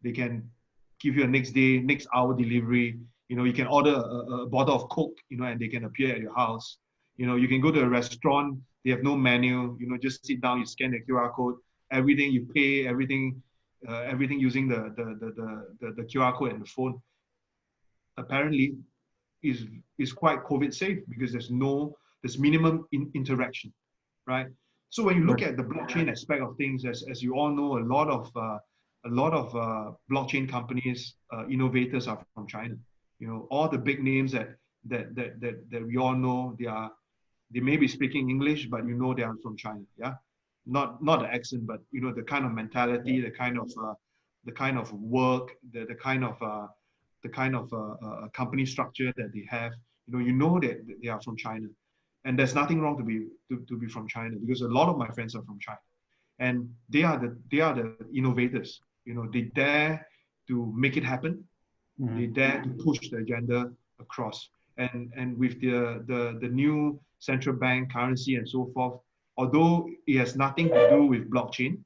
They can give you a next day, next hour delivery. You can order a bottle of Coke, and they can appear at your house. You can go to a restaurant, they have no menu, just sit down, you scan the QR code, everything you pay, everything using the QR code and the phone. Apparently is quite COVID safe because there's minimum interaction, right? So when you look at the blockchain aspect of things, as you all know, a lot of blockchain companies, innovators are from China. All the big names that we all know, they may be speaking English, but they are from China. Yeah, not the accent, but the kind of mentality, the kind of work, the kind of company structure that they have. That they are from China, and there's nothing wrong to be from China, because a lot of my friends are from China, and they are the innovators. They dare to make it happen. Mm-hmm. They dare to push the agenda across, and with the new central bank currency and so forth, although it has nothing to do with blockchain,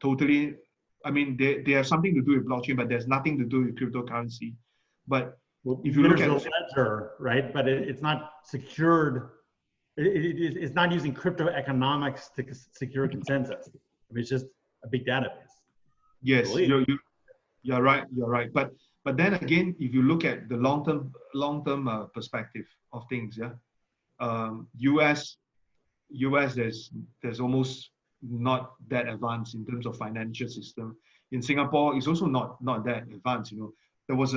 totally. I mean, they have something to do with blockchain, but there's nothing to do with cryptocurrency. But if you look at the ledger, right? But it's not secured. It's not using crypto economics to secure consensus. I mean, it's just a big database. Yes, you're right. You're right. But then again, if you look at the long-term perspective of things, US there's almost not that advanced in terms of financial system. In Singapore, it's also not that advanced. There was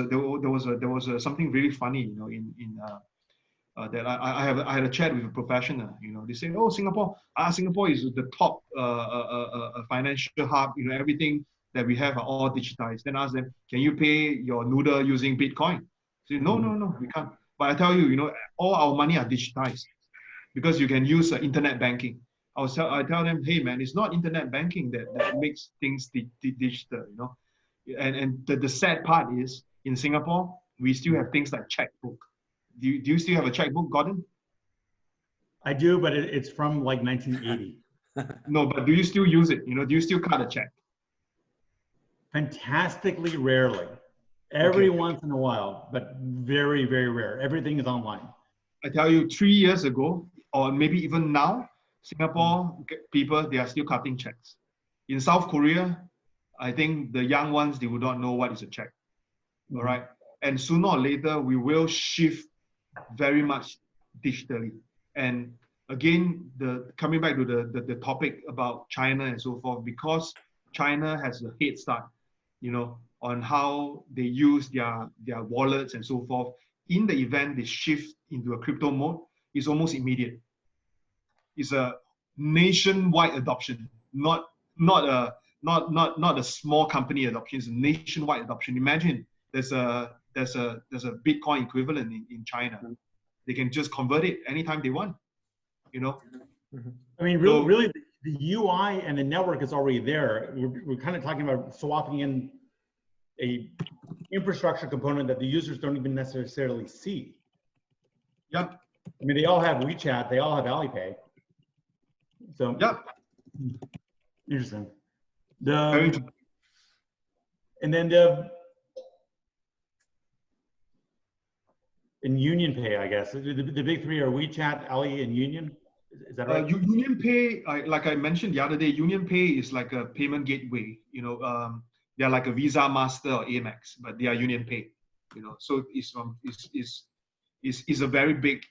something really funny. That I had a chat with a professional. They say, oh, Singapore is the top financial hub. Everything that we have are all digitized. Then I ask them, can you pay your noodle using Bitcoin? They say, no, we can't. But I tell you, all our money are digitized because you can use internet banking. I tell them, hey man, it's not internet banking that makes things digital, And the sad part is, in Singapore, we still have things like checkbook. Do you still have a checkbook, Gordon? I do, but it's from like 1980. No, but do you still use it? Do you still cut a check? Fantastically rarely. Every once in a while, but very, very rare. Everything is online. I tell you, 3 years ago, or maybe even now, Singapore people, they are still cutting checks. In South Korea, I think the young ones, they would not know what is a check. All right. And sooner or later, we will shift very much digitally. And again, coming back to the topic about China and so forth, because China has a head start, on how they use their wallets and so forth. In the event they shift into a crypto mode, it's almost immediate. It's a nationwide adoption, not a small company adoption. It's a nationwide adoption. Imagine there's a Bitcoin equivalent in China. They can just convert it anytime they want. I mean, really, the UI and the network is already there. We're kind of talking about swapping in a infrastructure component that the users don't even necessarily see. Yeah. I mean, they all have WeChat. They all have Alipay. So yeah, interesting. very interesting. And then in Union Pay, I guess the big three are WeChat, Ali, and Union. Is that right? Union Pay, like I mentioned the other day, Union Pay is like a payment gateway. They're like a Visa, Master, or Amex, but they are Union Pay. So it's a very big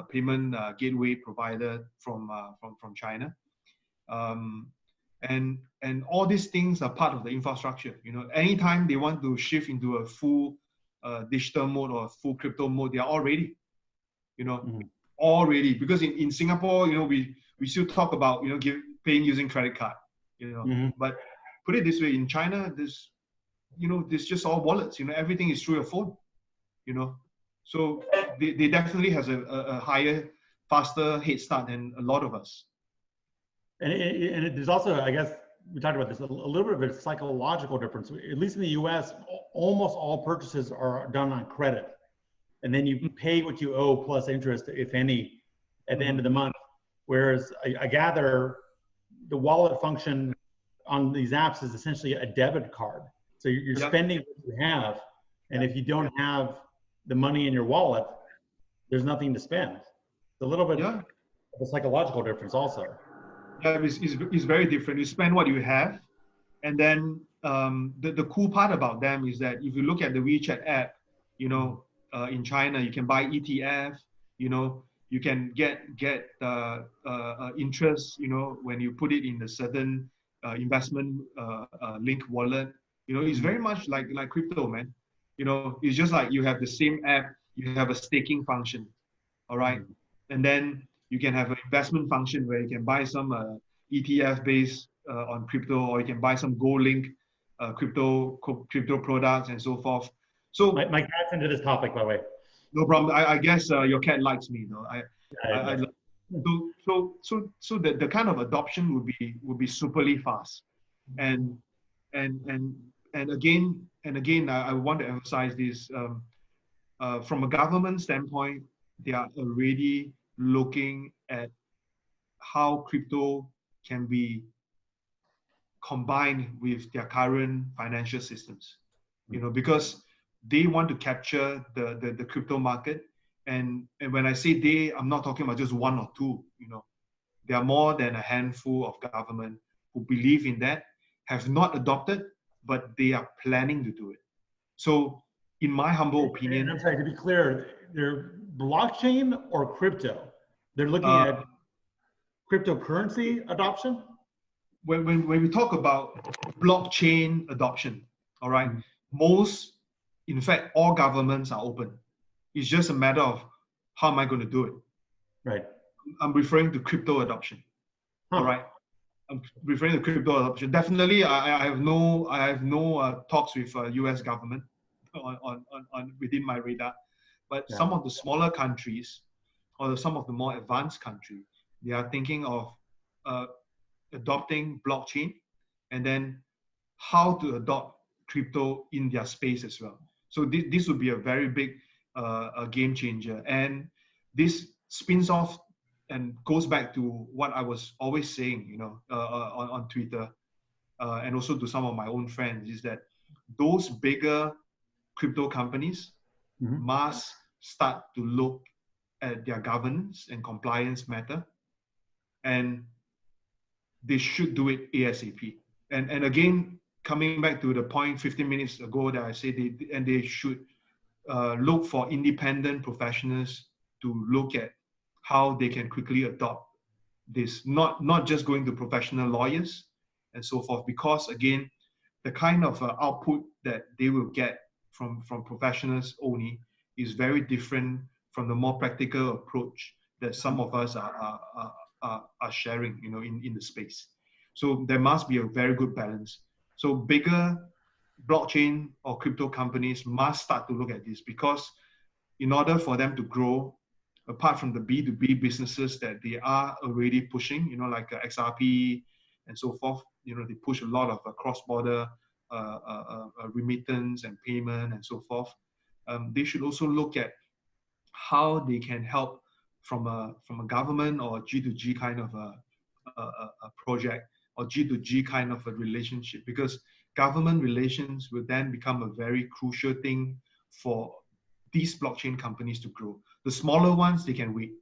payment gateway provider from China, and all these things are part of the infrastructure. Anytime they want to shift into a full digital mode or a full crypto mode, they are all ready. Already, because in Singapore, we still talk about paying using credit card. But put it this way, in China, there's just all wallets. Everything is through your phone. So they definitely has a higher, faster head start than a lot of us. And there's also, I guess, we talked about this, a little bit of a psychological difference. At least in the US, almost all purchases are done on credit. And then you pay what you owe plus interest, if any, at the end of the month. Whereas I gather the wallet function on these apps is essentially a debit card. So you're spending what you have. And if you don't have the money in your wallet, there's nothing to spend. It's a little bit of a psychological difference also. Yeah, it's very different. You spend what you have. And then the cool part about them is that if you look at the WeChat app, in China, you can buy ETF, you can get interest, when you put it in a certain investment link wallet. It's very much like crypto, man. It's just like you have the same app, you have a staking function, all right? And then you can have an investment function where you can buy some ETF based on crypto, or you can buy some gold link crypto products and so forth. So my cat's into this topic, by the way. No problem. I guess your cat likes me, though. So the kind of adoption would be superly fast, and again I want to emphasize this. From a government standpoint, they are already looking at how crypto can be combined with their current financial systems, because they want to capture the crypto market. And when I say they, I'm not talking about just one or two. There are more than a handful of government who believe in that, have not adopted, but they are planning to do it. So in my humble opinion— I'm sorry, to be clear, they're blockchain or crypto? They're looking at cryptocurrency adoption? When we talk about blockchain adoption, all right, in fact, all governments are open. It's just a matter of how am I going to do it. Right. I'm referring to crypto adoption. All right. I'm referring to crypto adoption. Definitely, I have no talks with U.S. government on within my radar, but some of the smaller countries or some of the more advanced countries, they are thinking of adopting blockchain, and then how to adopt crypto in their space as well. So this would be a very big a game changer. And this spins off and goes back to what I was always saying, on Twitter, and also to some of my own friends, is that those bigger crypto companies must start to look at their governance and compliance matter, and they should do it ASAP. And again, coming back to the point 15 minutes ago that I said, they should look for independent professionals to look at how they can quickly adopt this, not just going to professional lawyers and so forth, because again, the kind of output that they will get from professionals only is very different from the more practical approach that some of us are sharing, you know, in the space. So there must be a very good balance. So bigger blockchain or crypto companies must start to look at this, because in order for them to grow, apart from the B2B businesses that they are already pushing, you know, like XRP and so forth, you know, they push a lot of cross-border remittance and payment and so forth. They should also look at how they can help from a government or a G2G kind of a project, or G2G kind of a relationship, because government relations will then become a very crucial thing for these blockchain companies to grow. The smaller ones, they can wait,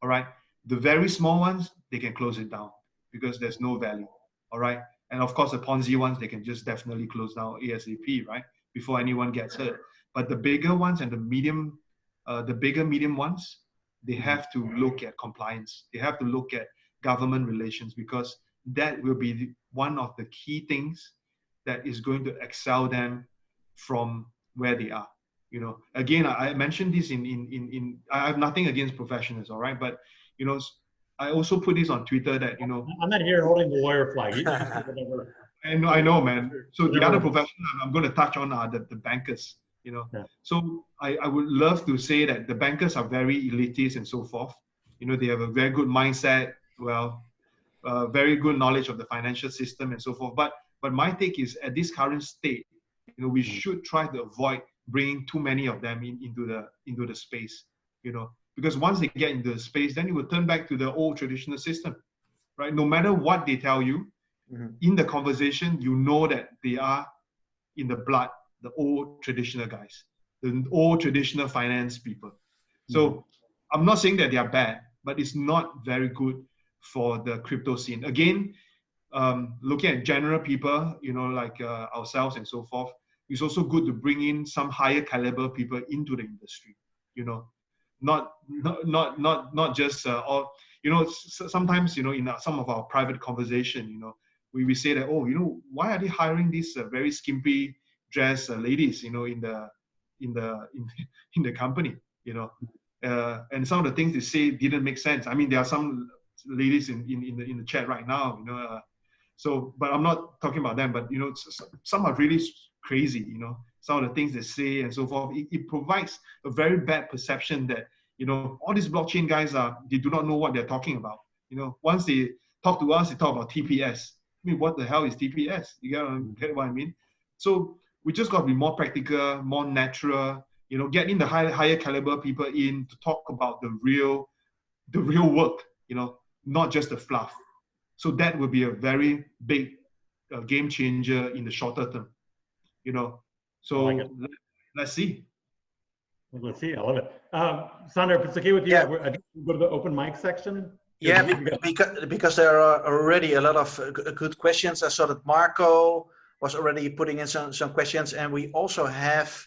all right? The very small ones, they can close it down because there's no value, all right? And of course, the Ponzi ones, they can just definitely close down ASAP, right? Before anyone gets hurt. But the bigger ones and the bigger medium ones, they have to look at compliance. They have to look at government relations, because that will be one of the key things that is going to excel them from where they are. You know, again, I mentioned this in I have nothing against professionals, all right? But, you know, I also put this on Twitter that, you know, I'm not here holding the lawyer flag. I know, man. So the other professional I'm going to touch on are the bankers, you know. Yeah. So I would love to say that the bankers are very elitist and so forth. You know, they have a very good mindset, very good knowledge of the financial system and so forth. But my take is, at this current state, you know, we should try to avoid bringing too many of them into the space, you know, because once they get into the space, then it will turn back to the old traditional system, right? No matter what they tell you, in the conversation, you know that they are in the blood, the old traditional guys, the old traditional finance people. So I'm not saying that they are bad, but it's not very good for the crypto scene. Again, looking at general people, you know, like ourselves and so forth, it's also good to bring in some higher caliber people into the industry, you know, not just all, you know, sometimes, you know, in some of our private conversation, you know, we say that, oh, you know, why are they hiring these very skimpy dress ladies, you know, in the company, you know, and some of the things they say didn't make sense. I mean, there are some ladies in the chat right now, you know, so, but I'm not talking about them, but, you know, some are really crazy, you know, some of the things they say and so forth. It provides a very bad perception that, you know, all these blockchain guys they do not know what they're talking about. You know, once they talk to us, they talk about TPS. I mean, what the hell is TPS? You get what I mean? So we just got to be more practical, more natural, you know, getting the higher caliber people in to talk about the real work, you know, not just the fluff. So that would be a very big game changer in the shorter term, you know. So let's see. Let's see. I love it. Sandra, if it's okay with you, I think we'll go to the open mic section. Yeah, because there are already a lot of good questions. I saw that Marco was already putting in some questions, and we also have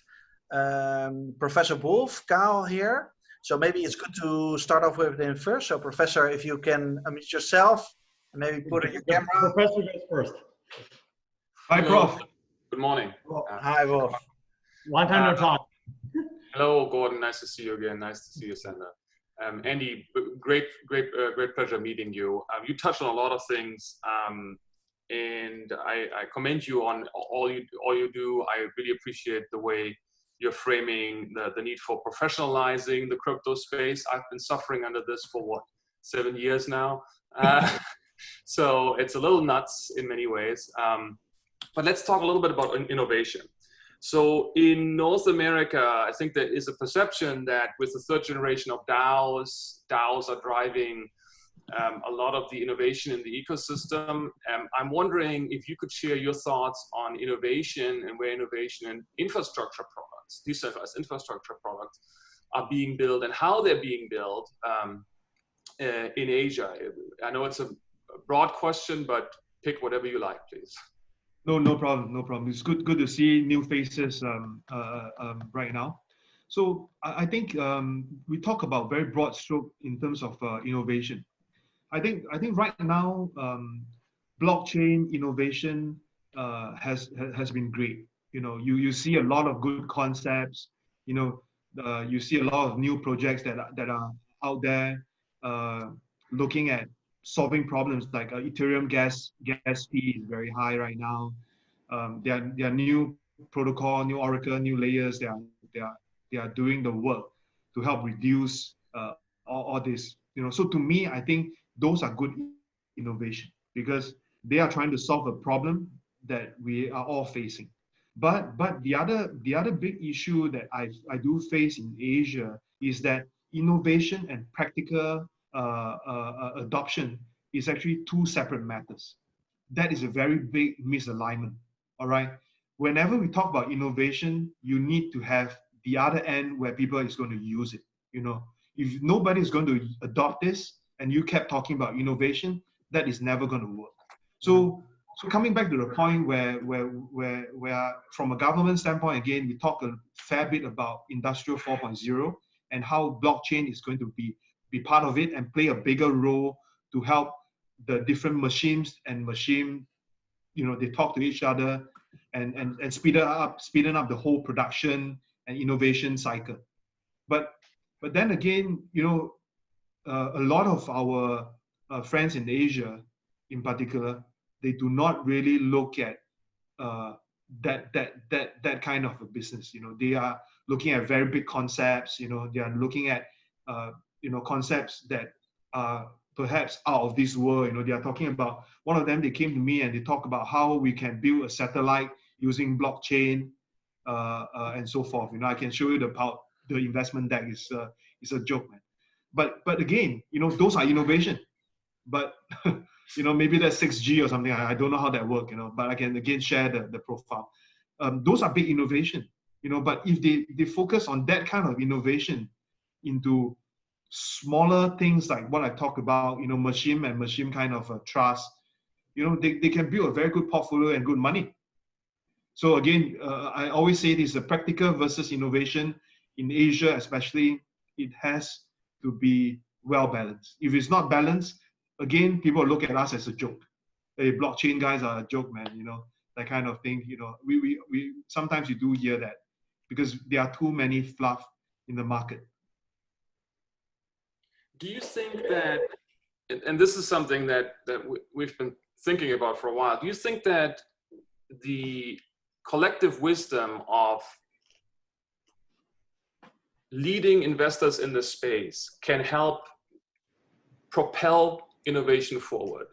Professor Wolf Kaal here. So maybe it's good to start off with him first. So Professor, if you can unmute yourself and maybe put in your camera. Professor goes first. Hi, Prof. Good morning. Hi, Wolf. Long time no talk. Hello, Gordon. Nice to see you again. Nice to see you, Sandra. Andy, great pleasure meeting you. You touched on a lot of things, and I commend you on all you do. I really appreciate the way you're framing the need for professionalizing the crypto space. I've been suffering under this for 7 years now. So it's a little nuts in many ways. But let's talk a little bit about innovation. So in North America, I think there is a perception that with the third generation of DAOs are driving a lot of the innovation in the ecosystem. I'm wondering if you could share your thoughts on innovation and where innovation and infrastructure products, decentralized infrastructure products, are being built and how they're being built in Asia? I know it's a broad question, but pick whatever you like, please. No problem, no problem. It's good to see new faces right now. So I think we talk about very broad stroke in terms of innovation. I think right now blockchain innovation has been great. You know, you see a lot of good concepts. You know, you see a lot of new projects that are out there looking at solving problems like Ethereum gas fee is very high right now. There are new protocol, new Oracle, new layers. They are doing the work to help reduce all this. You know, so to me, I think those are good innovation because they are trying to solve a problem that we are all facing. But the other big issue that I do face in Asia is that innovation and practical adoption is actually two separate matters. That is a very big misalignment. All right. Whenever we talk about innovation, you need to have the other end where people is going to use it. You know, if nobody is going to adopt this and you kept talking about innovation, that is never going to work. So coming back to the point where from a government standpoint, again, we talk a fair bit about Industrial 4.0 and how blockchain is going to be part of it and play a bigger role to help the different machines and machine, you know, they talk to each other and speeding up the whole production and innovation cycle. But then again, you know, a lot of our friends in Asia, in particular, they do not really look at that kind of a business. You know, they are looking at very big concepts. You know, they are looking at you know, concepts that are perhaps out of this world. You know, they are talking about, one of them, they came to me and they talk about how we can build a satellite using blockchain and so forth. You know, I can show you the investment deck is a joke, man. But again, you know, those are innovation. But you know, maybe that's 6G or something. I don't know how that works, you know, but I can again share the profile. Those are big innovation, you know, but if they focus on that kind of innovation into smaller things like what I talked about, you know, machine kind of trust, you know, they can build a very good portfolio and good money. So again, I always say this, the practical versus innovation in Asia, especially, it has to be well balanced. If it's not balanced, again, people look at us as a joke. Hey, blockchain guys are a joke, man, you know, that kind of thing. You know, we sometimes you do hear that because there are too many fluff in the market. Do you think that, and this is something that we've been thinking about for a while, do you think that the collective wisdom of leading investors in the space can help propel innovation forward?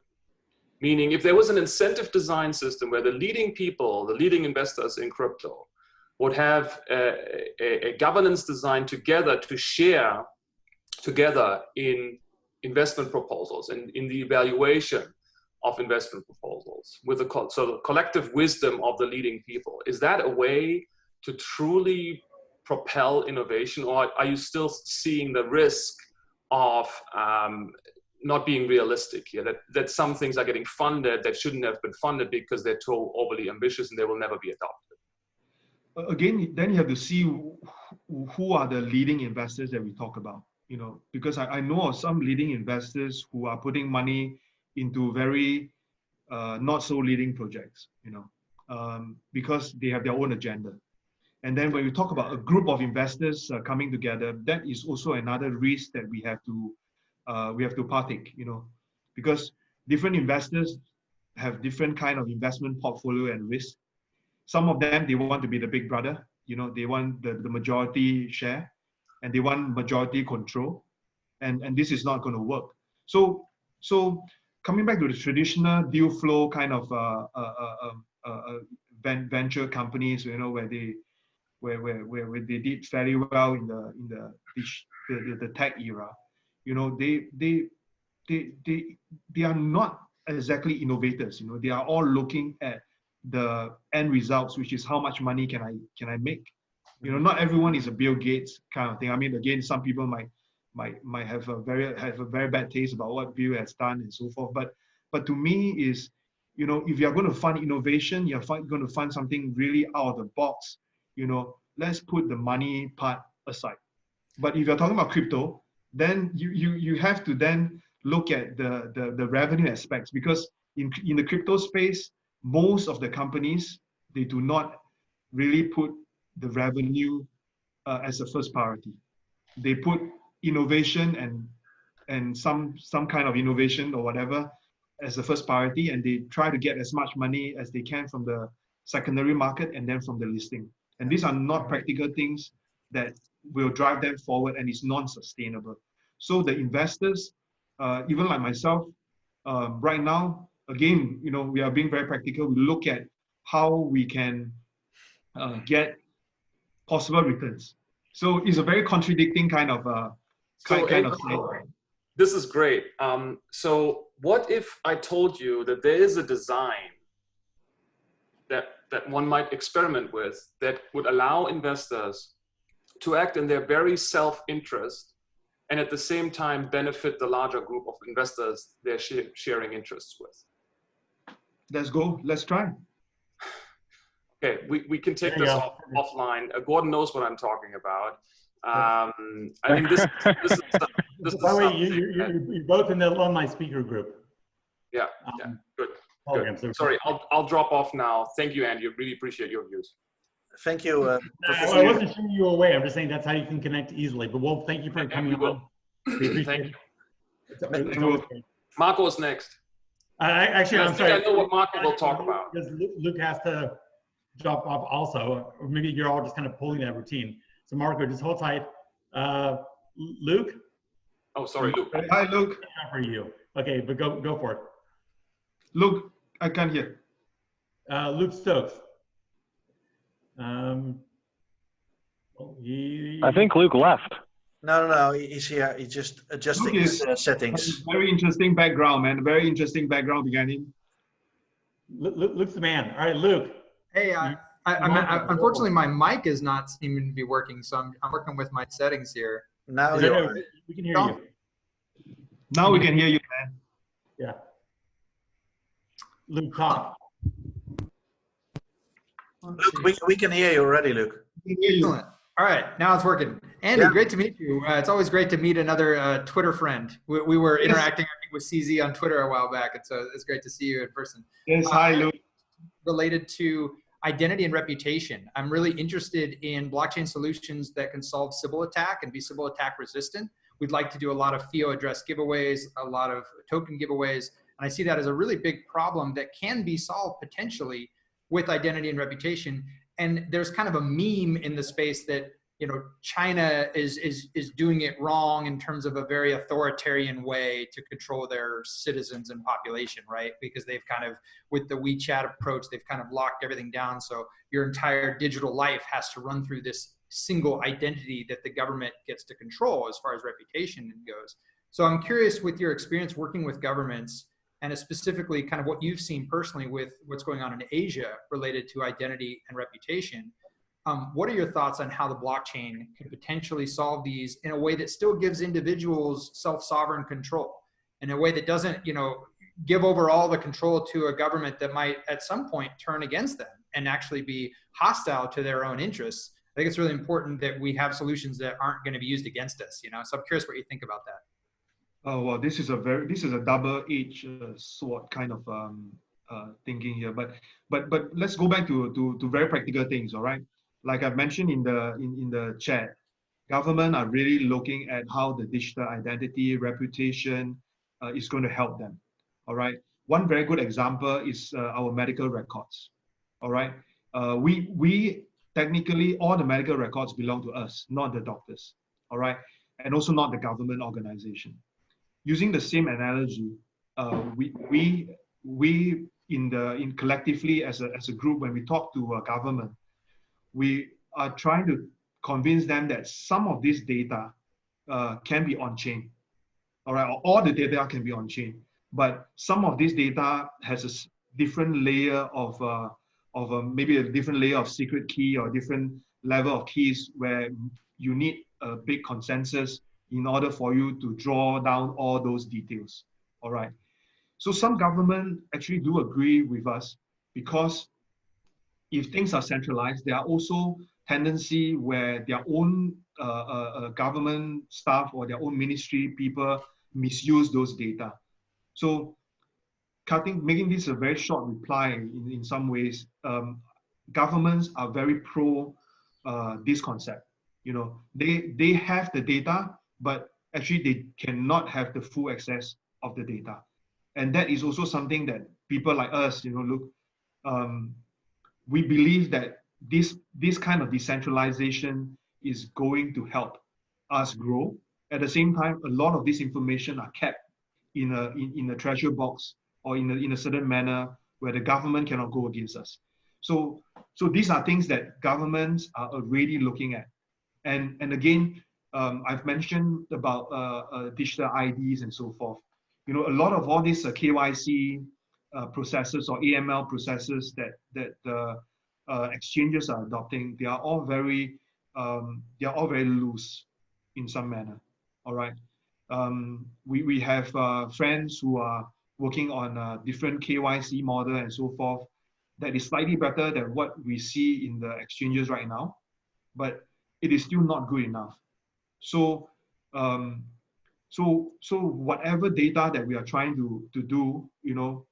Meaning, if there was an incentive design system where the leading people, the leading investors in crypto would have a governance design together to share together in investment proposals and in the evaluation of investment proposals with the collective wisdom of the leading people, is that a way to truly propel innovation, or are you still seeing the risk of not being realistic here, that some things are getting funded that shouldn't have been funded because they're too overly ambitious and they will never be adopted? Again, then you have to see who are the leading investors that we talk about, you know, because I know of some leading investors who are putting money into very not so leading projects, you know, because they have their own agenda. And then when we talk about a group of investors coming together, that is also another risk that we have to partake, you know, because different investors have different kind of investment portfolio and risk. Some of them, they want to be the big brother, you know, they want the majority share and they want majority control. And this is not going to work. So coming back to the traditional deal flow kind of venture companies, you know, where they did fairly well in the tech era, you know, they are not exactly innovators. You know, they are all looking at the end results, which is how much money can I make, You know, not everyone is a Bill Gates kind of thing. I mean, again, some people might have a very bad taste about what Bill has done and so forth. But to me is, you know, if you're going to fund innovation, you're going to fund something really out of the box. You know, let's put the money part aside. But if you're talking about crypto, then you have to then look at the revenue aspects, because in the crypto space, most of the companies, they do not really put the revenue as a first priority. They put innovation and some kind of innovation or whatever as the first priority, and they try to get as much money as they can from the secondary market and then from the listing. And these are not practical things that will drive them forward, and it's non-sustainable. So the investors, even like myself, right now, again, you know, we are being very practical. We look at how we can get possible returns. So it's a very contradicting kind of thing. This is great. So what if I told you that there is a design that one might experiment with that would allow investors to act in their very self-interest and at the same time benefit the larger group of investors they're sharing interests with? Let's go. Let's try. Okay, we can take this offline. Gordon knows what I'm talking about. I think this is by the way, you're both in the alumni speaker group. Yeah, good. Good. Sorry, I'll drop off now. Thank you, Andy. I really appreciate your views. Thank you. I wasn't shooing you away. I'm just saying that's how you can connect easily. But well, thank you for coming on. We appreciate it. Marco is next. Actually, I'm sorry. I know what Marco will talk about. Because Luke has to drop off also, or maybe you're all just kind of pulling that routine. So Marco, just hold tight. Luke? Oh, sorry, Luke. Hi, Luke. For you. Okay, but go for it. Luke, I can't hear. Luke Stokes. I think Luke left. No, he's here. He's just adjusting his settings. Very interesting background, man. Very interesting background behind him. Luke's the man. All right, Luke. Hey, unfortunately, my mic is not seeming to be working, so I'm working with my settings here. Now we can hear you. Now we can hear you, man. Yeah. Luke, talk. Luke, we can hear you already, Luke. Excellent. All right, now it's working. Andy, great to meet you. It's always great to meet another Twitter friend. We were interacting with CZ on Twitter a while back, and so it's great to see you in person. Yes, hi, Luke. Related to identity and reputation, I'm really interested in blockchain solutions that can solve Sybil attack and be Sybil attack resistant. We'd like to do a lot of FIO address giveaways, a lot of token giveaways, and I see that as a really big problem that can be solved potentially with identity and reputation. And there's kind of a meme in the space that, you know, China is doing it wrong in terms of a very authoritarian way to control their citizens and population, right? Because they've kind of, with the WeChat approach, they've kind of locked everything down. So your entire digital life has to run through this single identity that the government gets to control as far as reputation goes. So I'm curious, with your experience working with governments, and specifically kind of what you've seen personally with what's going on in Asia related to identity and reputation, what are your thoughts on how the blockchain can potentially solve these in a way that still gives individuals self-sovereign control, in a way that doesn't, you know, give over all the control to a government that might at some point turn against them and actually be hostile to their own interests? I think it's really important that we have solutions that aren't going to be used against us, you know? So I'm curious what you think about that. Oh, well, this is a double-edged sword kind of thinking here. But let's go back to very practical things. All right, like I've mentioned in the chat, government are really looking at how the digital identity reputation is going to help them. All right, one very good example is our medical records. All right, we technically all the medical records belong to us, not the doctors. All right, and also not the government organization. Using the same analogy, we collectively as a group, when we talk to a government, we are trying to convince them that some of this data can be on chain. All right, or all the data can be on chain, but some of this data has a different layer of maybe a different layer of secret key or different level of case where you need a big consensus in order for you to draw down all those details. All right. So some government actually do agree with us, because if things are centralized, there are also tendency where their own government staff or their own ministry people misuse those data. So making this a very short reply in some ways, governments are very pro this concept. You know, they have the data, but actually they cannot have the full access of the data. And that is also something that people like us, you know, look, we believe that this kind of decentralization is going to help us grow. At the same time, a lot of this information are kept in a treasure box or in a certain manner where the government cannot go against us. So these are things that governments are already looking at. And again, I've mentioned about digital IDs and so forth. You know, a lot of all these KYC processes or AML processes that exchanges are adopting, they are all very loose in some manner. All right. We have friends who are working on a different KYC model and so forth that is slightly better than what we see in the exchanges right now, but it is still not good enough. So whatever data that we are trying to do, you know,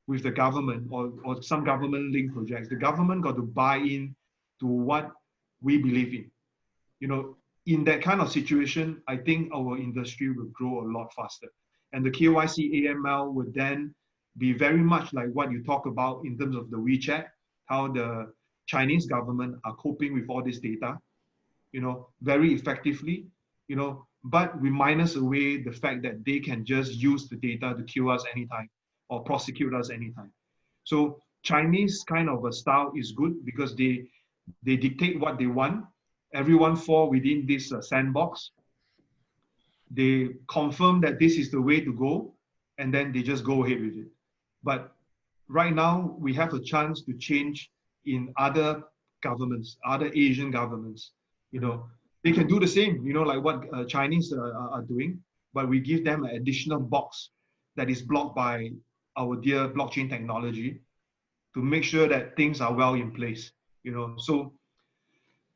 with the government or some government linked projects, the government got to buy in to what we believe in. You know, in that kind of situation, I think our industry will grow a lot faster. And the KYC AML would then be very much like what you talk about in terms of the WeChat, how the Chinese government are coping with all this data, you know, very effectively, you know, but we minus away the fact that they can just use the data to kill us anytime or prosecute us anytime. So Chinese kind of a style is good because they dictate what they want. Everyone fall within this sandbox. They confirm that this is the way to go, and then they just go ahead with it. But right now, we have a chance to change in other governments, other Asian governments. You know, they can do the same, you know, like what Chinese are doing, but we give them an additional box that is blocked by our dear blockchain technology to make sure that things are well in place, you know.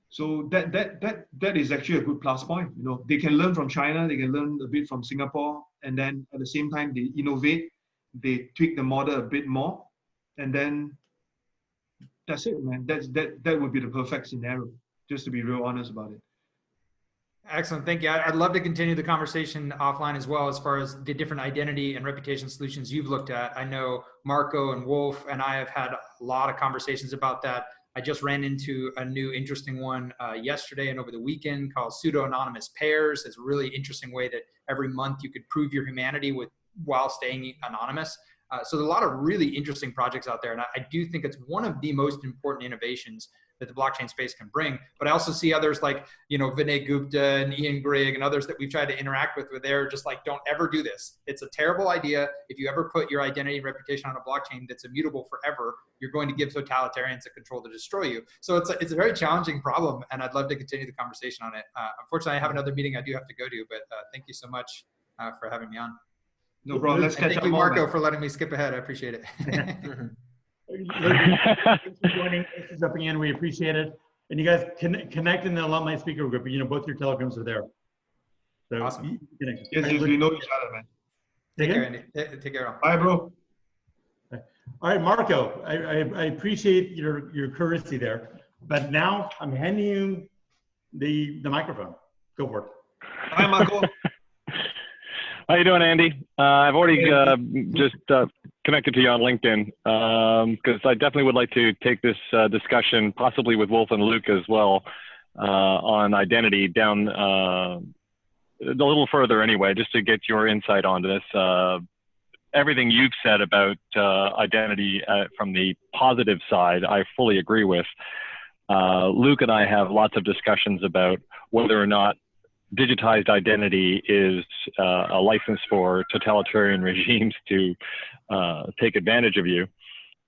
So that is actually a good plus point. You know, they can learn from China, they can learn a bit from Singapore, and then at the same time they innovate, they tweak the model a bit more, and then that's it, man. That would be the perfect scenario, just to be real honest about it. Excellent, thank you. I'd love to continue the conversation offline as well, as far as the different identity and reputation solutions you've looked at. I know Marco and Wolf and I have had a lot of conversations about that. I just ran into a new interesting one yesterday and over the weekend called pseudo-anonymous pairs. It's a really interesting way that every month you could prove your humanity while staying anonymous. So there's a lot of really interesting projects out there. And I do think it's one of the most important innovations that the blockchain space can bring. But I also see others like, you know, Vinay Gupta and Ian Grigg and others that we've tried to interact with, where they're just like, don't ever do this. It's a terrible idea. If you ever put your identity and reputation on a blockchain that's immutable forever, you're going to give totalitarians the control to destroy you. So it's a very challenging problem, and I'd love to continue the conversation on it. Unfortunately, I have another meeting I do have to go to, but thank you so much for having me on. No problem. Let's catch up. Thank you, Marco, for letting me skip ahead. I appreciate it. Thanks for joining. Thanks for jumping in. We appreciate it. And you guys connect in the alumni speaker group. You know, both your telegrams are there. So awesome. Yes, we know each other, man. Take care, Andy. Take care. Bye, bro. All right, Marco. I appreciate your courtesy there, but now I'm handing you the microphone. Go for it. Hi, Marco. How you doing, Andy? I've already just connected to you on LinkedIn because I definitely would like to take this discussion, possibly with Wolf and Luke as well, on identity down a little further anyway, just to get your insight onto this. Everything you've said about identity from the positive side, I fully agree with. Luke and I have lots of discussions about whether or not digitized identity is a license for totalitarian regimes to take advantage of you.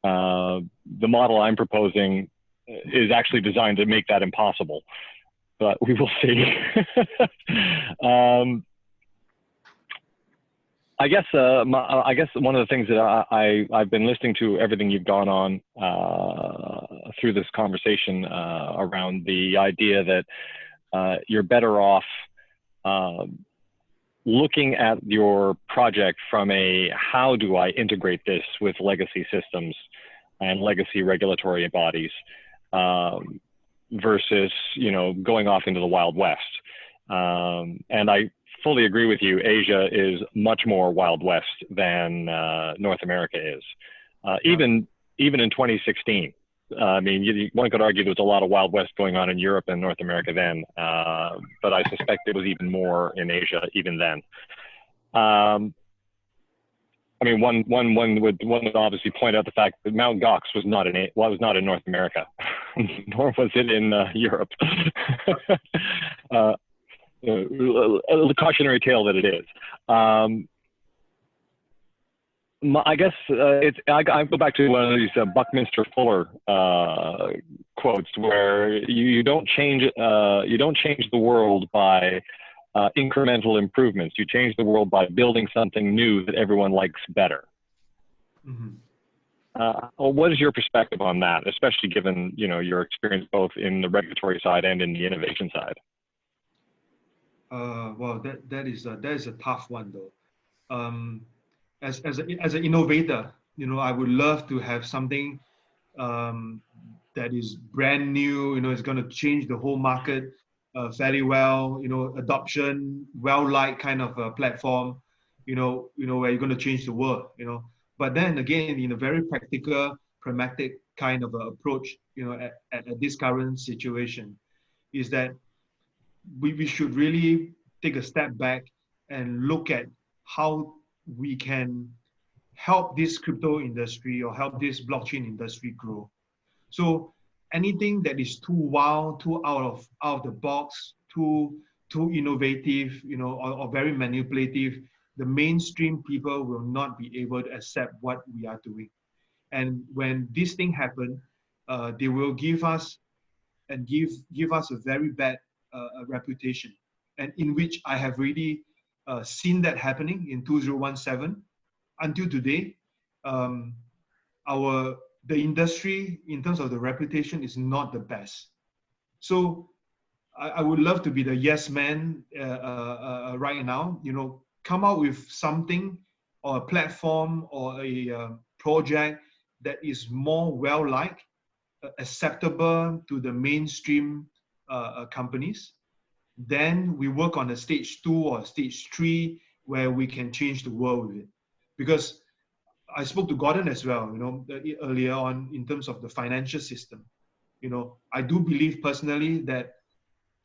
The model I'm proposing is actually designed to make that impossible. But we will see. I guess one of the things that I've been listening to everything you've gone on through this conversation around the idea that you're better off looking at your project from a how do I integrate this with legacy systems and legacy regulatory bodies versus going off into the Wild West. And I fully agree with you. Asia is much more Wild West than North America is. Even in 2016, I mean, one could argue there was a lot of Wild West going on in Europe and North America then, but I suspect it was even more in Asia even then. I mean, one would obviously point out the fact that Mount Gox was not in North America, nor was it in Europe. The cautionary tale that it is. I guess I go back to one of these Buckminster Fuller quotes, where you don't change the world by incremental improvements. You change the world by building something new that everyone likes better. What is your perspective on that, especially given your experience both in the regulatory side and in the innovation side? Well, that is a tough one though. As an innovator, I would love to have something that is brand new. It's going to change the whole market fairly well. Adoption, well-liked kind of a platform. Where you're going to change the world. But then again, in a very practical, pragmatic kind of approach, at this current situation, is that we should really take a step back and look at how we can help this crypto industry or help this blockchain industry grow. So anything that is too wild, too out of the box, too innovative, or very manipulative, the mainstream people will not be able to accept what we are doing. And when this thing happen, they will give us a very bad reputation, and in which I have really seen that happening in 2017 until today. The industry, in terms of the reputation, is not the best. So I would love to be the yes man right now. Come out with something or a platform or a project that is more well-liked, acceptable to the mainstream companies. Then we work on a stage 2 or stage 3 where we can change the world with it. Because I spoke to Gordon as well, earlier on, in terms of the financial system. I do believe personally that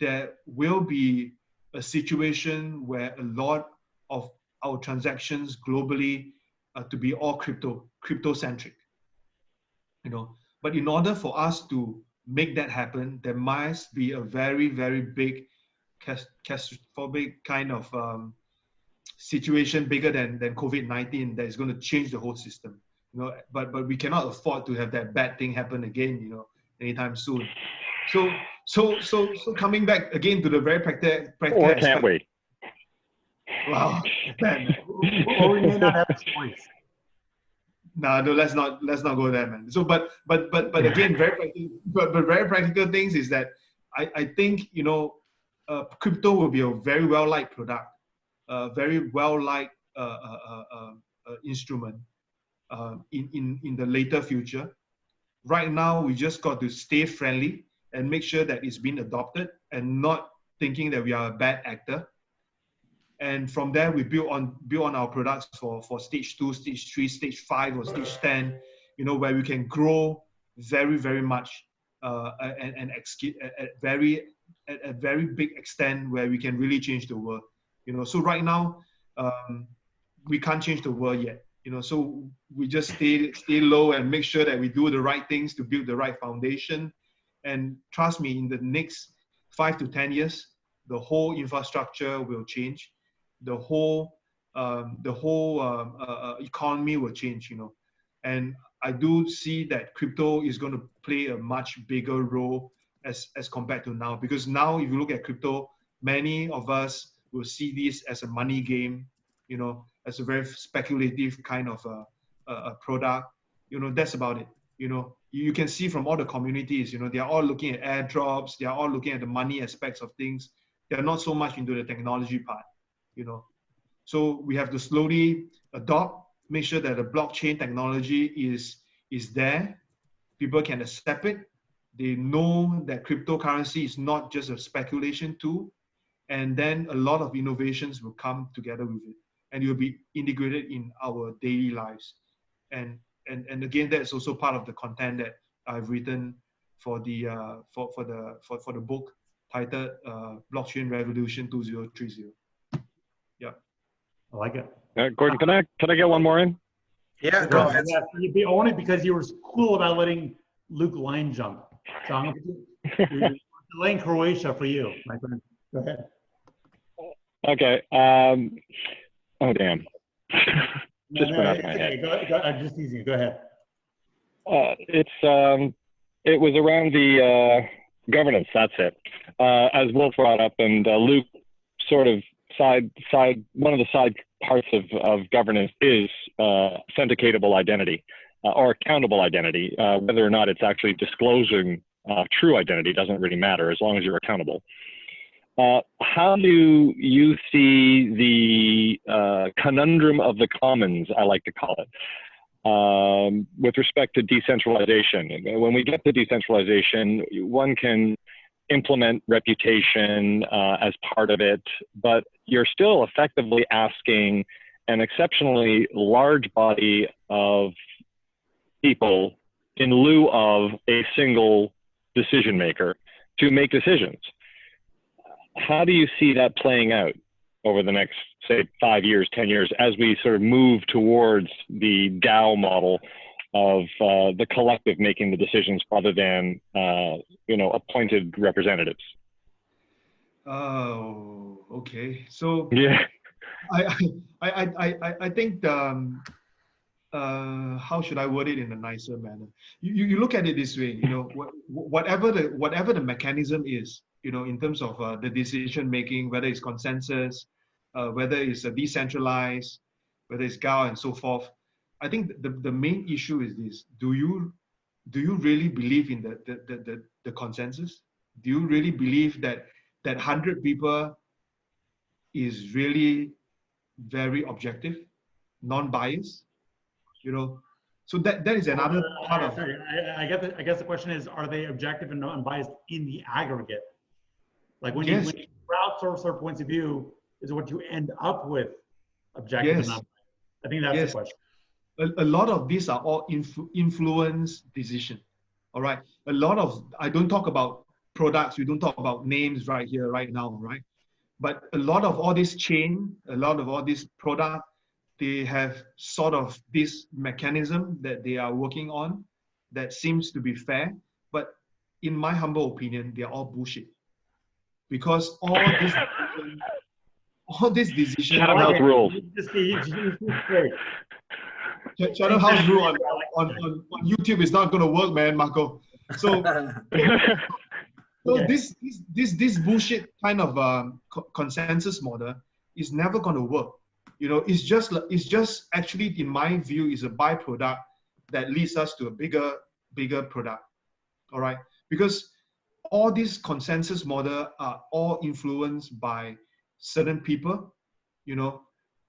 there will be a situation where a lot of our transactions globally to be all crypto-centric. But in order for us to make that happen, there must be a very, very big catastrophic kind of situation, bigger than COVID-19, that is going to change the whole system. But we cannot afford to have that bad thing happen again, anytime soon. So coming back again to the very practical or can't aspect, we? Wow, man. Or we may not have a choice. No, let's not go there, man. So, but again, very practical things is that I think crypto will be a very well-liked product, very well-liked instrument in the later future. Right now, we just got to stay friendly and make sure that it's been adopted, and not thinking that we are a bad actor. And from there, we build on our products for stage 2, stage 3, stage 5, or stage 10, where we can grow very, very much and at a very big extent, where we can really change the world. So right now, we can't change the world yet. So we just stay low and make sure that we do the right things to build the right foundation. And trust me, in the next 5 to 10 years, the whole infrastructure will change. The whole economy will change, and I do see that crypto is going to play a much bigger role as compared to now. Because now, if you look at crypto, many of us will see this as a money game, you know, as a very speculative kind of a product. You know, that's about it. You know, you can see from all the communities, you know, they are all looking at airdrops. They are all looking at the money aspects of things. They're not so much into the technology part, you know. So we have to slowly adopt, make sure that the blockchain technology is there. People can accept it. They know that cryptocurrency is not just a speculation tool. And then a lot of innovations will come together with it. And it will be integrated in our daily lives. And again, that's also part of the content that I've written for the book titled Blockchain Revolution 2030. Yeah. I like it. Gordon, can I get one more in? Yeah, go ahead. Yeah, only because you were cool about letting Luke line jump. So I'm going to delaying Croatia for you, my friend. Go ahead. Okay. Oh, damn. Just went out of my head. I'm just teasing you. Go ahead. It was around the governance. That's it. As Wolf brought up, and Luke sort of one of the side parts of governance is authenticatable identity or accountable identity. Whether or not it's actually disclosing true identity doesn't really matter as long as you're accountable. How do you see the conundrum of the commons, I like to call it, with respect to decentralization? When we get to decentralization, one can implement reputation as part of it, but you're still effectively asking an exceptionally large body of people in lieu of a single decision maker to make decisions. How do you see that playing out over the next, say, 5 years, 10 years, as we sort of move towards the DAO model of the collective making the decisions rather than, appointed representatives? Oh, okay. So yeah, I think how should I word it in a nicer manner? You look at it this way, you know, whatever the mechanism is, you know, in terms of the decision making, whether it's consensus, whether it's decentralized, whether it's DAO and so forth. I think the main issue is this: do you really believe in the consensus? Do you really believe that 100 people is really very objective, non-biased? You know, so that is another part of. Sorry, I guess the question is: are they objective and unbiased in the aggregate? Like when you crowdsource their points of view, is what you end up with objective and unbiased? I think that's the question. A lot of these are all influence decision. All right. A lot of, I don't talk about products, we don't talk about names right here, right now, right? But a lot of all this chain, a lot of all this product, they have sort of this mechanism that they are working on that seems to be fair. But in my humble opinion, they're all bullshit. Because all this decision. Chatham House rules. Chatham House rule on YouTube is not going to work, man, Marco. So, this bullshit kind of consensus model is never going to work. You know, it's just actually, in my view, is a byproduct that leads us to a bigger product. All right, because all these consensus model are all influenced by certain people. You know,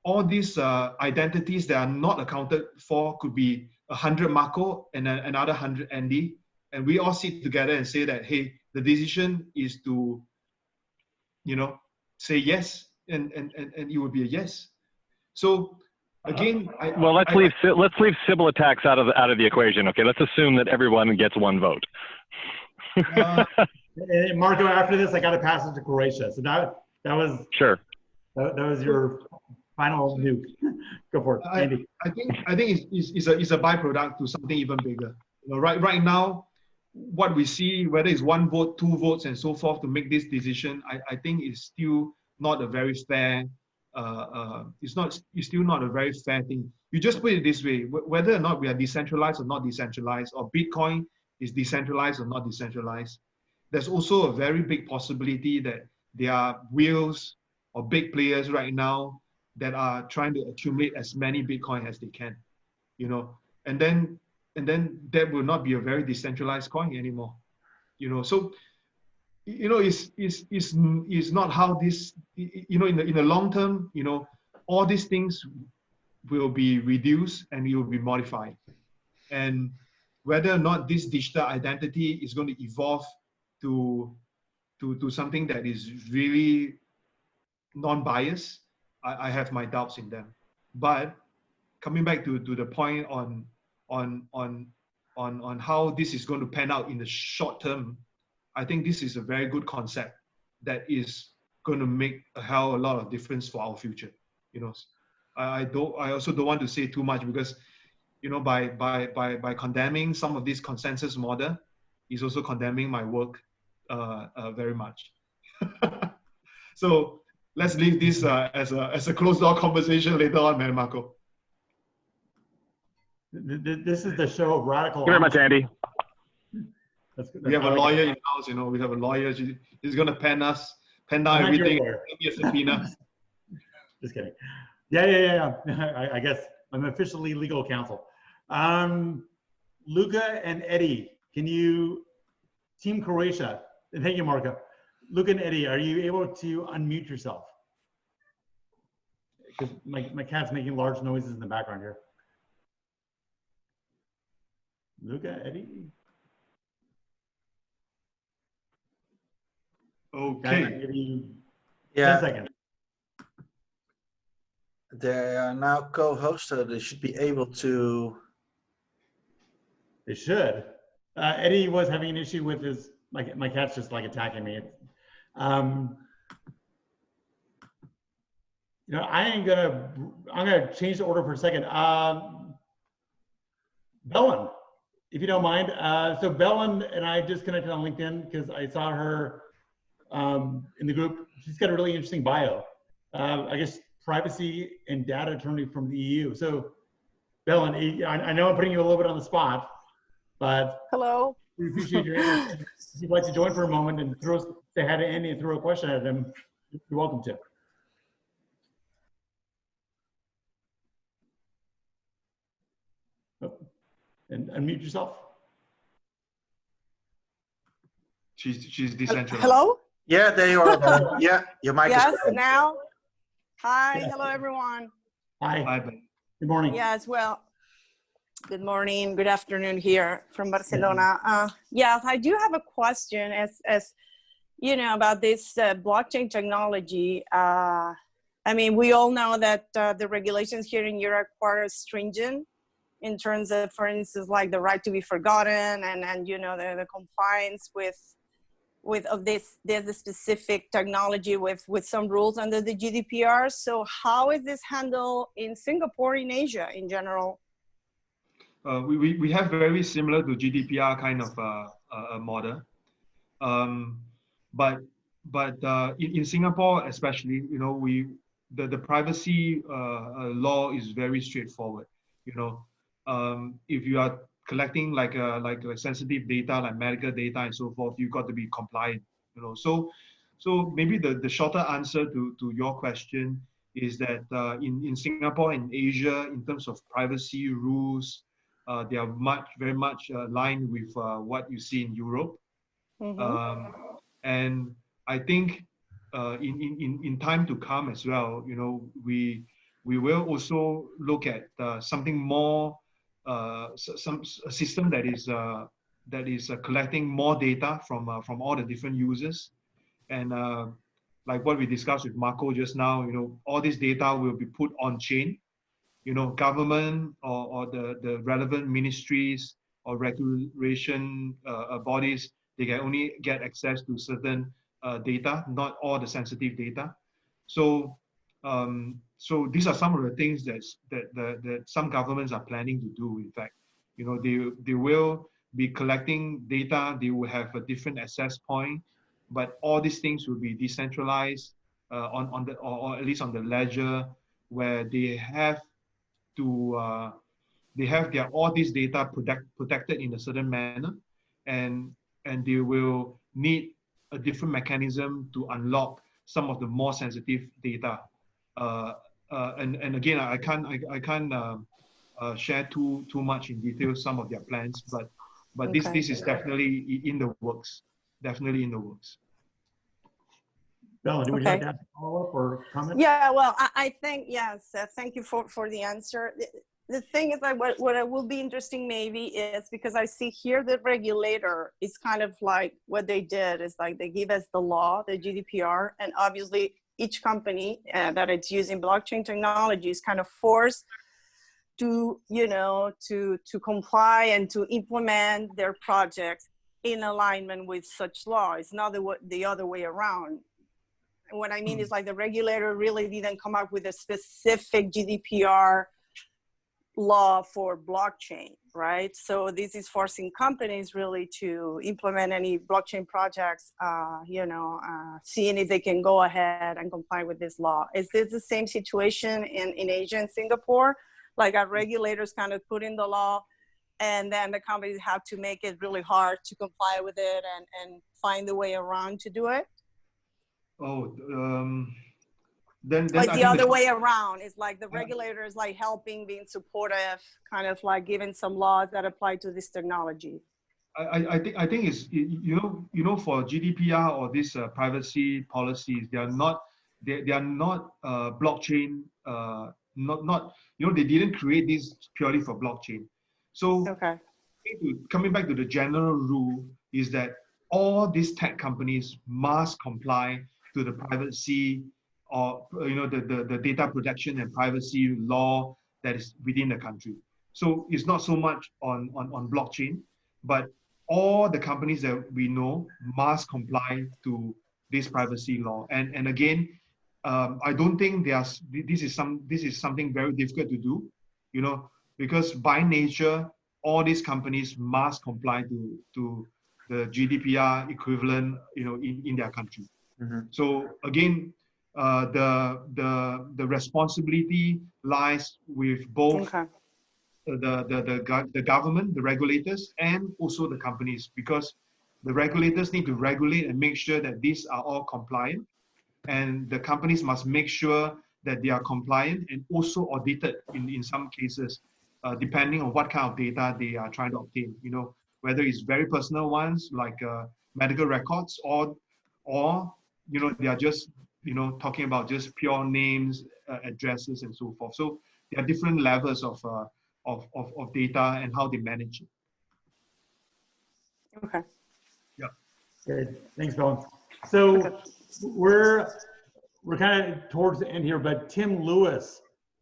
all these identities that are not accounted for could be 100 Marco and another 100 Andy, and we all sit together and say that, hey, the decision is to, you know, say yes, and it would be a yes. So again, let's leave Sybil attacks out of the equation. Okay, let's assume that everyone gets one vote. Marco, after this, I got to pass it to Croatia. So that was sure. That was your final nuke. Go for it, Andy. I think it's a byproduct to something even bigger. You know, right now, what we see, whether it's 1 vote, 2 votes, and so forth, to make this decision, I think is still not a very fair it's still not a very fair thing. You just put it this way: whether or not we are decentralized or not decentralized, or Bitcoin is decentralized or not decentralized, there's also a very big possibility that there are whales or big players right now that are trying to accumulate as many Bitcoin as they can, you know, and then that will not be a very decentralized coin anymore, you know. So, you know, it's not how this, you know, in the long term, you know, all these things will be reduced and it will be modified. And whether or not this digital identity is going to evolve to something that is really non-biased, I have my doubts in them. But coming back to the point on how this is going to pan out in the short term, I think this is a very good concept that is going to make a hell of a lot of difference for our future. You know, I also don't want to say too much because, you know, by condemning some of this consensus model, is also condemning my work very much. So let's leave this as a closed door conversation later on, man, Marco. This is the show of radical. Thank you very much, Andy. We have a lawyer in house, you know. We have a lawyer. He's going to pen down everything. Give me a subpoena. Just kidding. Yeah. I guess I'm officially legal counsel. Luca and Eddie, can you, Team Croatia, and thank you, Marco. Luca and Eddie, are you able to unmute yourself? Because my cat's making large noises in the background here. Luca, Eddie? Okay. Yeah. 10 seconds. They are now co-hosts, so they should be able to. They should. Eddie was having an issue with his, my cat's just like attacking me. You know, I'm gonna change the order for a second. Bellen, if you don't mind. So Bellen and I just connected on LinkedIn because I saw her in the group. She's got a really interesting bio. I guess privacy and data attorney from the EU. So Bellen, I know I'm putting you a little bit on the spot, but hello. We appreciate your interest. If you'd like to join for a moment and say hi to Andy and throw a question at him, you're welcome to. Oh, and unmute yourself. She's decentralized. Hello? Yeah, there you are. Yeah, your mic yes, is open. now. Hi, Yes. hello everyone. Hi. Hi, Ben. Good morning. Yes, well, good morning, good afternoon here from Barcelona. Yes, I do have a question as you know, about this blockchain technology. I mean, we all know that the regulations here in Europe are stringent in terms of, for instance, like the right to be forgotten and you know, the compliance with this specific technology with some rules under the GDPR. So how is this handled in Singapore, in Asia in general? We have very similar to GDPR kind of a model, but in Singapore especially, you know, the privacy law is very straightforward. You know, if you are collecting like sensitive data like medical data and so forth, you've got to be compliant. You know, so maybe the shorter answer to your question is that in Singapore and Asia, in terms of privacy rules, they are very much aligned with what you see in Europe. Mm-hmm. And I think in time to come as well, you know, we will also look at something more, a system that is collecting more data from all the different users, and like what we discussed with Marco just now, you know, all this data will be put on chain. You know, government or the relevant ministries or regulation bodies, they can only get access to certain data, not all the sensitive data. So so these are some of the things that some governments are planning to do. In fact, you know, they will be collecting data. They will have a different access point, but all these things will be decentralized. on the or at least on the ledger, where they have to they have their all this data protected in a certain manner, and they will need a different mechanism to unlock some of the more sensitive data. And again, I can't share too much in detail some of their plans, but Okay. this is definitely in the works. Definitely in the works. Bella, would you like to add a follow-up or comment? Yeah, well, I think, yes, thank you for the answer. The thing is, like, what will be interesting maybe is, because I see here the regulator is kind of like, what they did is like they give us the law, the GDPR, and obviously each company that it's using blockchain technology is kind of forced to, you know, to comply and to implement their projects in alignment with such law. It's not the other way around. And what I mean is, like, the regulator really didn't come up with a specific GDPR law for blockchain, right? So this is forcing companies really to implement any blockchain projects, you know, seeing if they can go ahead and comply with this law. Is this the same situation in Asia and Singapore? Like, our regulators kind of put in the law, and then the companies have to make it really hard to comply with it and find the way around to do it? Oh, then Like I the think other way around is like the regulator is like helping, being supportive, kind of like giving some laws that apply to this technology. I think it's, you know for GDPR or these privacy policies, they are not blockchain, not you know, they didn't create this purely for blockchain. So Okay. coming back to the general rule is that all these tech companies must comply to the privacy or, you know, the data protection and privacy law that is within the country. So it's not so much on blockchain, but all the companies that we know must comply to this privacy law. And again, I don't think this is something very difficult to do, you know, because by nature, all these companies must comply to the GDPR equivalent, you know, in their country. Mm-hmm. So again, the responsibility lies with both Okay. the government, the regulators, and also the companies, because the regulators need to regulate and make sure that these are all compliant, and the companies must make sure that they are compliant and also audited in some cases, depending on what kind of data they are trying to obtain. You know, whether it's very personal ones like medical records, or you know, they are just, you know, talking about just pure names, addresses, and so forth. So there are different levels of data and how they manage it. Okay. Yeah. Good. Thanks, Bill. So we're kind of towards the end here, but Tim Lewis,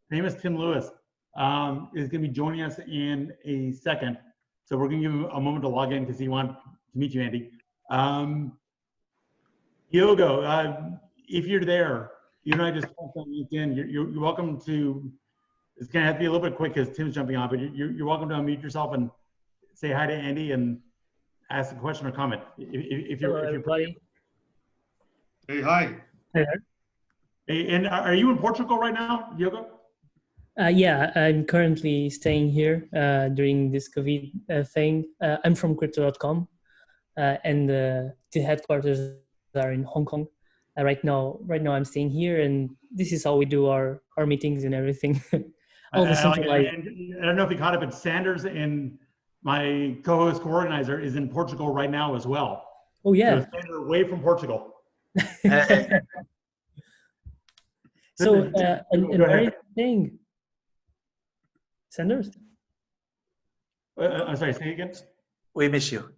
famous Tim Lewis, is going to be joining us in a second. So we're going to give him a moment to log in because he wants to meet you, Andy. Diogo, if you're there, you and I just talked on LinkedIn. You're welcome to. It's going to have to be a little bit quick because Tim's jumping on, but you're welcome to unmute yourself and say hi to Andy and ask a question or comment. If you're everybody. Hey, hi. Hey. Hey, and are you in Portugal right now, Diogo? Yeah, I'm currently staying here during this COVID thing. I'm from crypto.com, and the headquarters are in Hong Kong. Right now I'm staying here, and this is how we do our meetings and everything. All the centralized. I don't know if you caught it, but Sanders, and my co-host, co-organizer, is in Portugal right now as well. Oh yeah. So Sanders away from Portugal. So and where are you staying, Sanders? I'm sorry, say again? We miss you.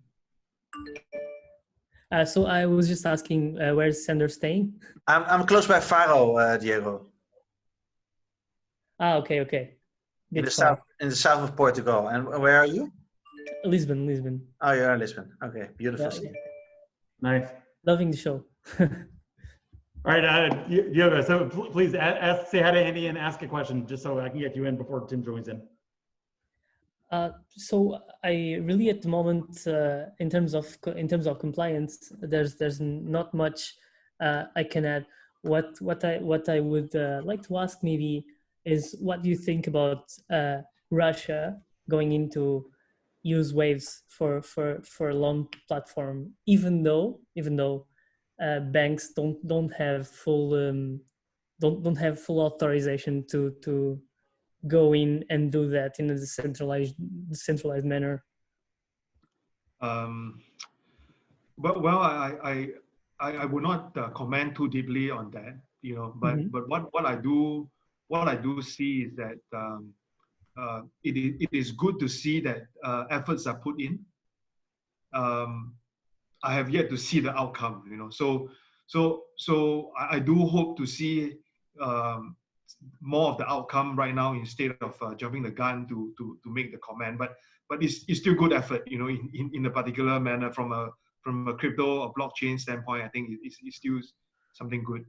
So I was just asking, where's Sanders staying? I'm close by Faro, Diego. Ah, okay. In the south of Portugal. And where are you? Lisbon. Oh, you're in Lisbon. Okay, beautiful city. Nice. Loving the show. All right, Diogo, so please say hi to Andy and ask a question just so I can get you in before Tim joins in. So I really, at the moment, in terms of compliance, there's not much I can add. what I would like to ask maybe is, what do you think about Russia going into use waves for a loan platform, even though banks don't have full don't have full authorization to go in and do that in a decentralized manner? Well, I would not comment too deeply on that, you know. But what I do see is that it is good to see that efforts are put in. I have yet to see the outcome, you know. So I do hope to see more of the outcome right now, instead of jumping the gun to make the comment. But it's still good effort, you know, in a particular manner from a crypto or blockchain standpoint. I think it's still something good.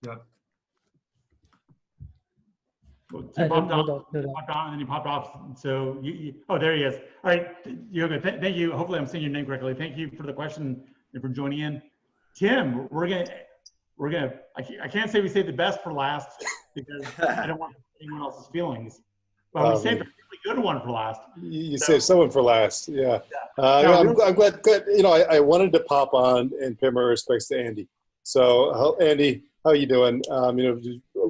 Yeah. Well, Tim popped on, and then he popped off. So oh, there he is. All right, you're good. Thank you. Hopefully, I'm saying your name correctly. Thank you for the question and for joining in. Tim, we're gonna. I can't say we saved the best for last, because I don't want to hurt anyone else's feelings. But we saved a really good one for last. You saved someone for last. Yeah. I'm glad. Good. You know, I wanted to pop on and pay my respects to Andy. So, Andy, how are you doing? You know,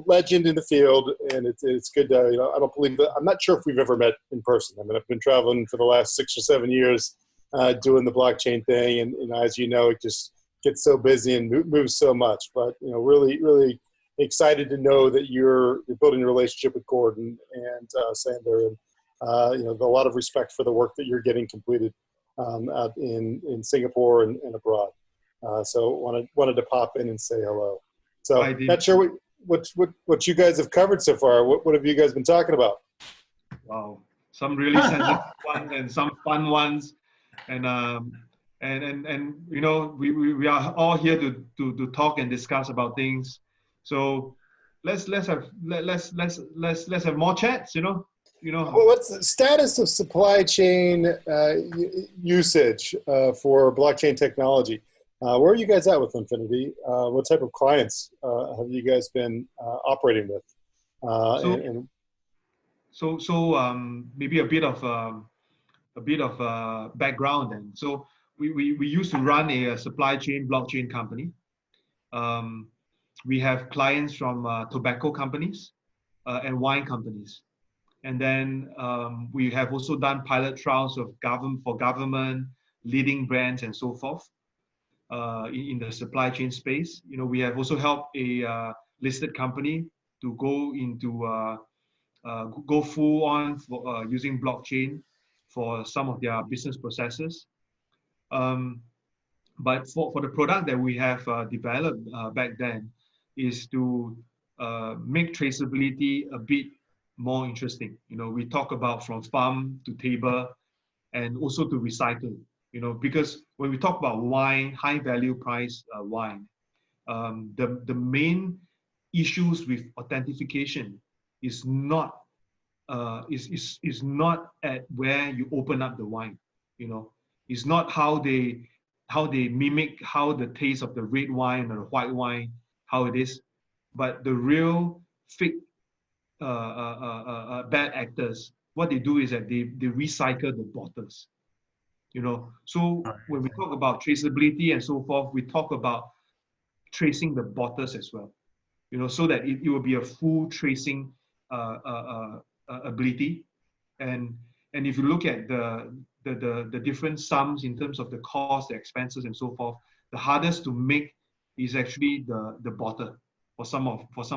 legend in the field, and it's good to, you know, I don't believe that, I'm not sure if we've ever met in person. I mean, I've been traveling for the last 6 or 7 years doing the blockchain thing, and as you know, it just gets so busy and moves so much. But, you know, really excited to know that you're building a relationship with Gordon and Sander, and you know, a lot of respect for the work that you're getting completed out in Singapore and abroad. So wanted to pop in and say hello. So not sure what you guys have covered so far. What have you guys been talking about? Wow, some really sensitive ones and some fun ones, and you know, we are all here to talk and discuss about things. So let's have more chats. You know. Well, what's the status of supply chain usage for blockchain technology? Where are you guys at with Linfinity? What type of clients have you guys been operating with? So maybe a bit of background then. So we used to run a supply chain blockchain company. We have clients from tobacco companies and wine companies, and then we have also done pilot trials of government, leading brands, and so forth. In the supply chain space, you know, we have also helped a listed company to go into go full on for using blockchain for some of their business processes. But for the product that we have developed back then is to make traceability a bit more interesting. You know, we talk about from farm to table, and also to recycle. You know, because when we talk about wine, high value price wine, the main issues with authentication is not is not at where you open up the wine. You know, it's not how they mimic how the taste of the red wine or the white wine, how it is, but the real fake bad actors, what they do is that they recycle the bottles. You know, so when we talk about traceability and so forth, we talk about tracing the bottles as well. You know, so that it will be a full tracing ability. And if you look at the different sums in terms of the cost, the expenses, and so forth, the hardest to make is actually the bottle for some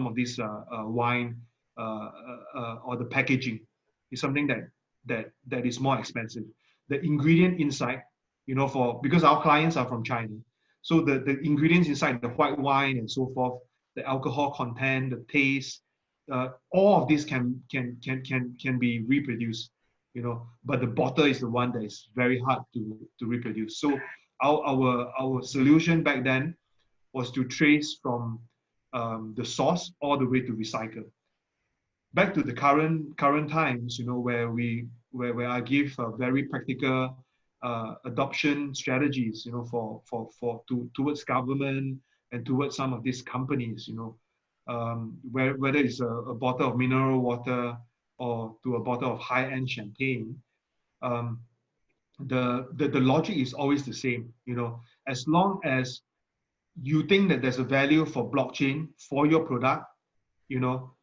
of these wine or the packaging is something that is more expensive. The ingredient inside, you know, because our clients are from China, so the ingredients inside the white wine and so forth, the alcohol content, the taste, all of this can be reproduced, you know, but the bottle is the one that is very hard to reproduce. So our solution back then was to trace from the source all the way to recycle. Back to the current times, you know, where I give very practical adoption strategies, you know, towards government and towards some of these companies, you know, whether it's a bottle of mineral water or to a bottle of high-end champagne, the logic is always the same, you know, as long as you think that there's a value for blockchain for your product, you know,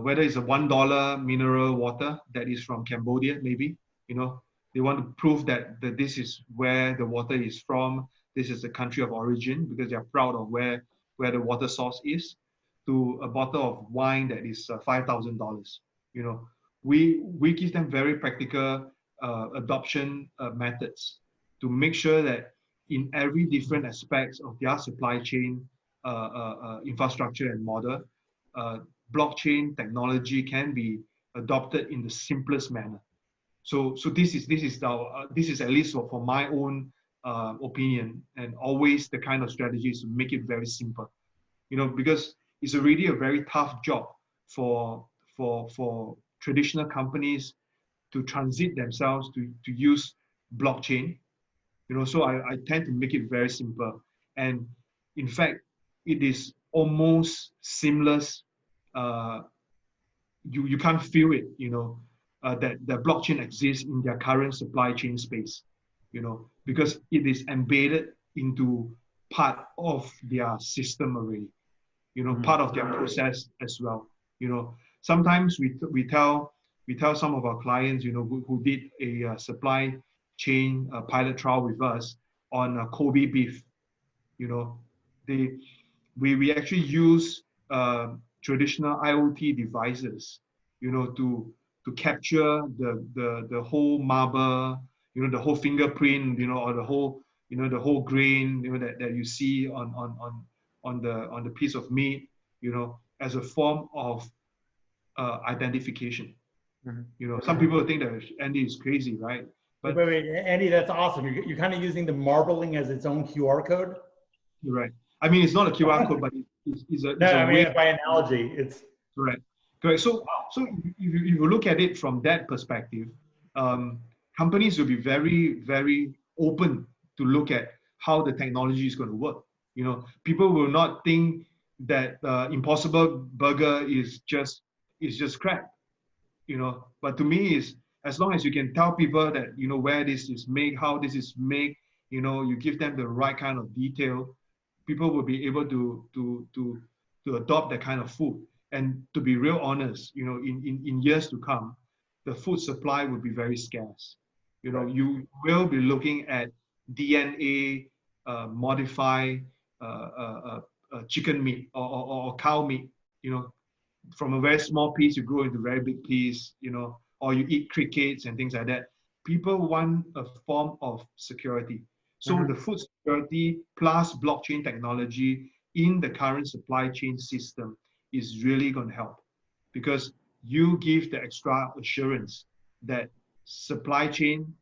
whether it's a $1 mineral water that is from Cambodia, maybe, you know, they want to prove that this is where the water is from, this is the country of origin, because they're proud of where the water source is, to a bottle of wine that is $5,000. You know, we give them very practical adoption methods to make sure that in every different aspects of their supply chain infrastructure and model, blockchain technology can be adopted in the simplest manner. So this is at least for my own opinion, and always the kind of strategies to make it very simple. You know, because it's already a very tough job for traditional companies to transit themselves to use blockchain. You know, so I tend to make it very simple, and in fact, it is almost seamless. You can't feel it, you know, that the blockchain exists in their current supply chain space, you know, because it is embedded into part of their system already, you know, part of their process as well. You know, sometimes we tell some of our clients, you know, who did a supply chain pilot trial with us on Kobe beef, you know, we actually use traditional IoT devices, you know, to capture the whole marble, you know, the whole fingerprint, you know, or the whole grain, you know, that you see on the piece of meat, you know, as a form of identification. You know, some people think that Andy is crazy, right? But wait, Andy, that's awesome. You're kind of using the marbling as its own QR code. You're right. I mean, it's not a QR code, but it's a way. By analogy, it's correct. Correct. So if you look at it from that perspective, companies will be very, very open to look at how the technology is going to work. You know, people will not think that Impossible Burger is just crap. You know, but to me, is as long as you can tell people that, you know, where this is made, how this is made, you know, you give them the right kind of detail, people will be able to adopt that kind of food. And to be real honest, you know, in years to come, the food supply will be very scarce. You know, you will be looking at DNA modified chicken meat or cow meat, you know, from a very small piece, you grow into a very big piece, you know, or you eat crickets and things like that. People want a form of security. So the food security plus blockchain technology in the current supply chain system is really going to help, because you give the extra assurance that supply chain,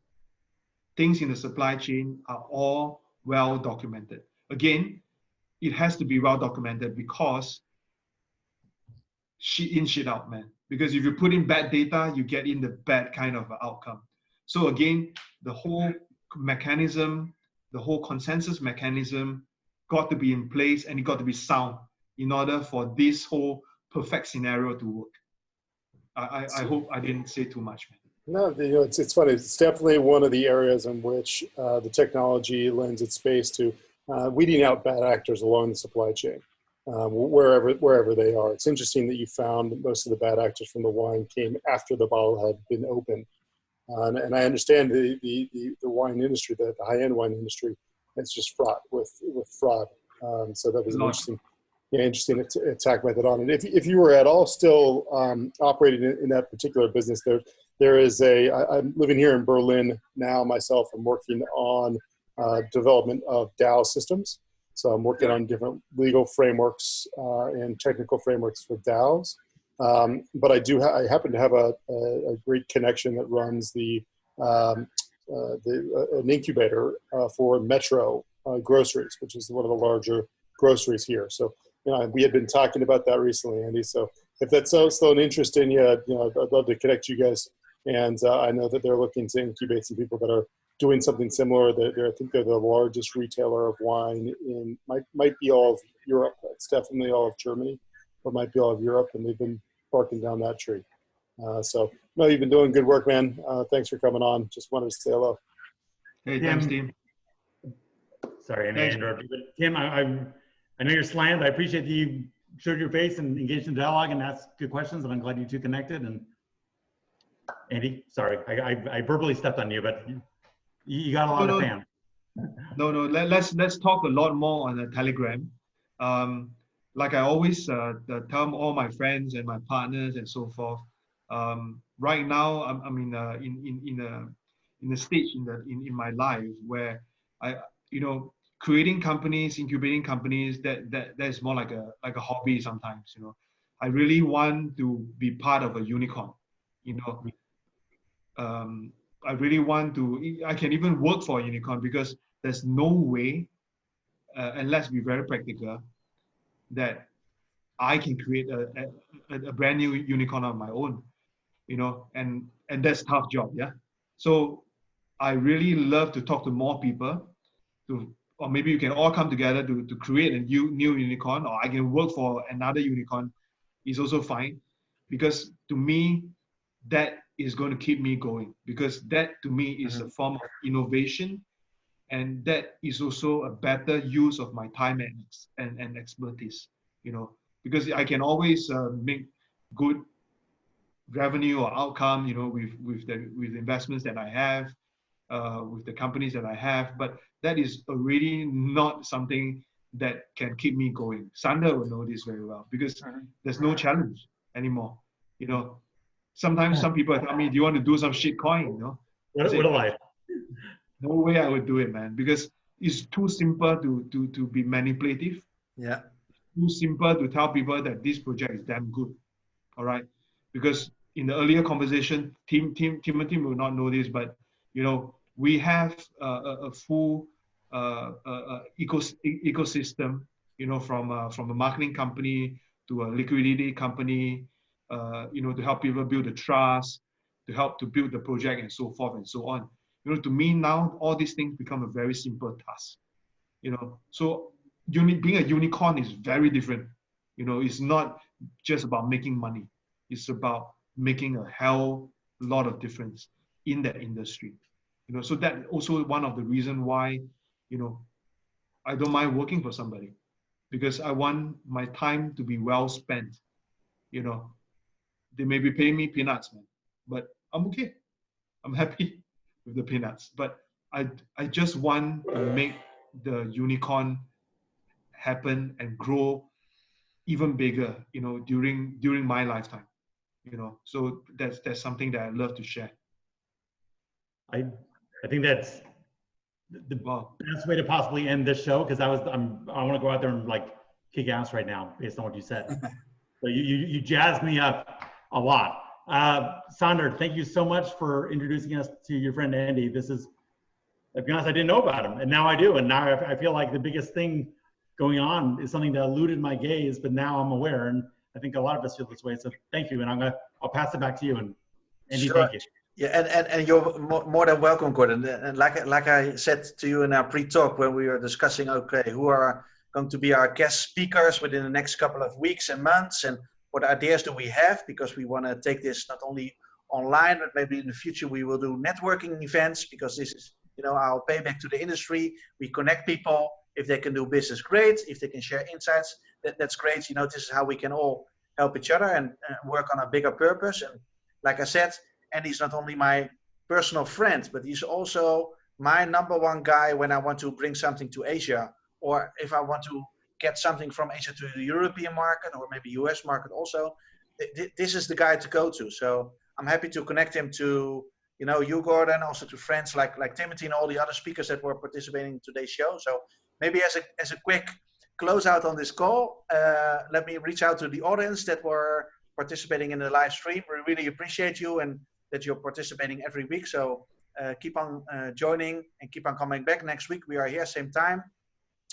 things in the supply chain are all well documented. Again, it has to be well documented, because shit in, shit out, man. Because if you put in bad data, you get in the bad kind of outcome. So again, the whole mechanism, the whole consensus mechanism got to be in place, and it got to be sound in order for this whole perfect scenario to work. I hope I didn't say too much, man. No, you know, it's funny. It's definitely one of the areas in which the technology lends its space to weeding out bad actors along the supply chain. Wherever they are. It's interesting that you found that most of the bad actors from the wine came after the bottle had been opened. And I understand the wine industry, the high-end wine industry, it's just fraught with fraud. So that was an interesting attack method on it. If you were at all still operating in that particular business, there is I'm living here in Berlin now myself. I'm working on development of DAO systems. So I'm working on different legal frameworks and technical frameworks for DAOs. But I happen to have a great connection that runs an incubator for Metro groceries, which is one of the larger groceries here. So, you know, we had been talking about that recently, Andy. So if that's still an interest in you, you know, I'd love to connect you guys. And I know that they're looking to incubate some people that are doing something similar. I think they're the largest retailer of wine in, might be all of Europe. It's definitely all of Germany, but might be all of Europe, and they've been barking down that tree. So, no, you've been doing good work, man. Thanks for coming on. Just wanted to say hello. Hey, Tim, thanks, Tim. Sorry, I Thanks. interrupted you, but Tim, I know you're slammed. I appreciate that you showed your face and engaged in dialogue and asked good questions, and I'm glad you two connected. And Andy, sorry, I verbally stepped on you, but you got a lot of fans. No, let's talk a lot more on the Telegram. Like I always tell all my friends and my partners and so forth. Right now, I'm in a stage in my life where creating companies, incubating companies, that's more like a hobby sometimes. I really want to be part of a unicorn. I really want to. I can even work for a unicorn, because there's no way, and let's be very practical, that I can create a brand new unicorn on my own, and that's a tough job, yeah. So I really love to talk to more people, or maybe you can all come together to create a new unicorn, or I can work for another unicorn, is also fine, because to me, that is going to keep me going, because that to me is a form of innovation, and that is also a better use of my time and expertise, because I can always make good revenue or outcome, with the investments that I have, with the companies that I have, but that is already not something that can keep me going. Sander will know this very well, because there's no challenge anymore. Sometimes some people tell me, "Do you want to do some shit coin?" What a life! No way I would do it, man, because it's too simple to be manipulative. Yeah. Too simple to tell people that this project is damn good. All right, because in the earlier conversation, Timothy will not know this, but we have a full ecosystem, from a marketing company to a liquidity company, to help people build the trust, to help to build the project, and so forth and so on. To me now, all these things become a very simple task. So being a unicorn is very different. It's not just about making money. It's about making a hell lot of difference in that industry. So that also one of the reasons why, I don't mind working for somebody, because I want my time to be well spent. They may be paying me peanuts, man, but I'm okay. I'm happy with the peanuts. But I just want to make the unicorn happen and grow even bigger, during my lifetime. So that's something that I love to share. I think that's the best way to possibly end this show, because I want to go out there and kick ass right now based on what you said. So you jazzed me up a lot. Sander, thank you so much for introducing us to your friend Andy. To be honest, I didn't know about him, and now I do. And now I feel like the biggest thing going on is something that eluded my gaze, but now I'm aware, and I think a lot of us feel this way. So thank you, and I'll pass it back to you. And Andy, Sure. thank you. Yeah, and you're more than welcome, Gordon. And like I said to you in our pre-talk when we were discussing, okay, who are going to be our guest speakers within the next couple of weeks and months, and what ideas do we have, because we want to take this not only online, but maybe in the future we will do networking events, because this is our payback to the industry. We connect people. If they can do business, great. If they can share insights, that's great. This is how we can all help each other and work on a bigger purpose. And like I said, Andy's not only my personal friend, but he's also my #1 guy when I want to bring something to Asia, or if I want to get something from Asia to the European market, or maybe US market also. This is the guy to go to. So I'm happy to connect him to you, Gordon, also to friends like Timothy and all the other speakers that were participating in today's show. So maybe as a quick closeout on this call, let me reach out to the audience that were participating in the live stream. We really appreciate you and that you're participating every week. So keep on joining and keep on coming back. Next week we are here, same time.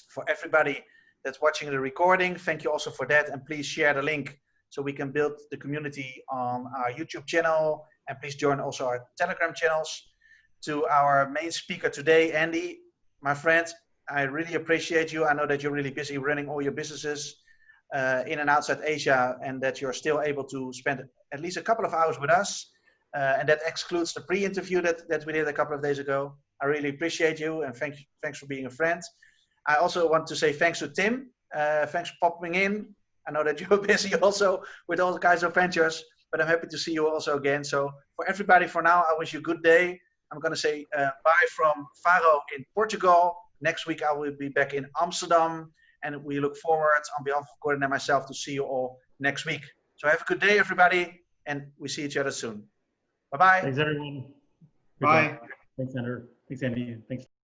For everybody that's watching the recording, thank you also for that. And please share the link so we can build the community on our YouTube channel. And please join also our Telegram channels. to our main speaker today, Andy, my friend. I really appreciate you. I know that you're really busy running all your businesses in and outside Asia, and that you're still able to spend at least a couple of hours with us. And that excludes the pre-interview that we did a couple of days ago. I really appreciate you, and thanks for being a friend. I also want to say thanks to Tim. Thanks for popping in. I know that you're busy also with all kinds of ventures, but I'm happy to see you also again. So for everybody, for now, I wish you a good day. I'm going to say bye from Faro in Portugal. Next week, I will be back in Amsterdam, and we look forward on behalf of Gordon and myself to see you all next week. So have a good day, everybody, and we see each other soon. Bye-bye. Thanks, everyone. Good Bye. job. Thanks, Senator. Thanks, Andy. Thanks.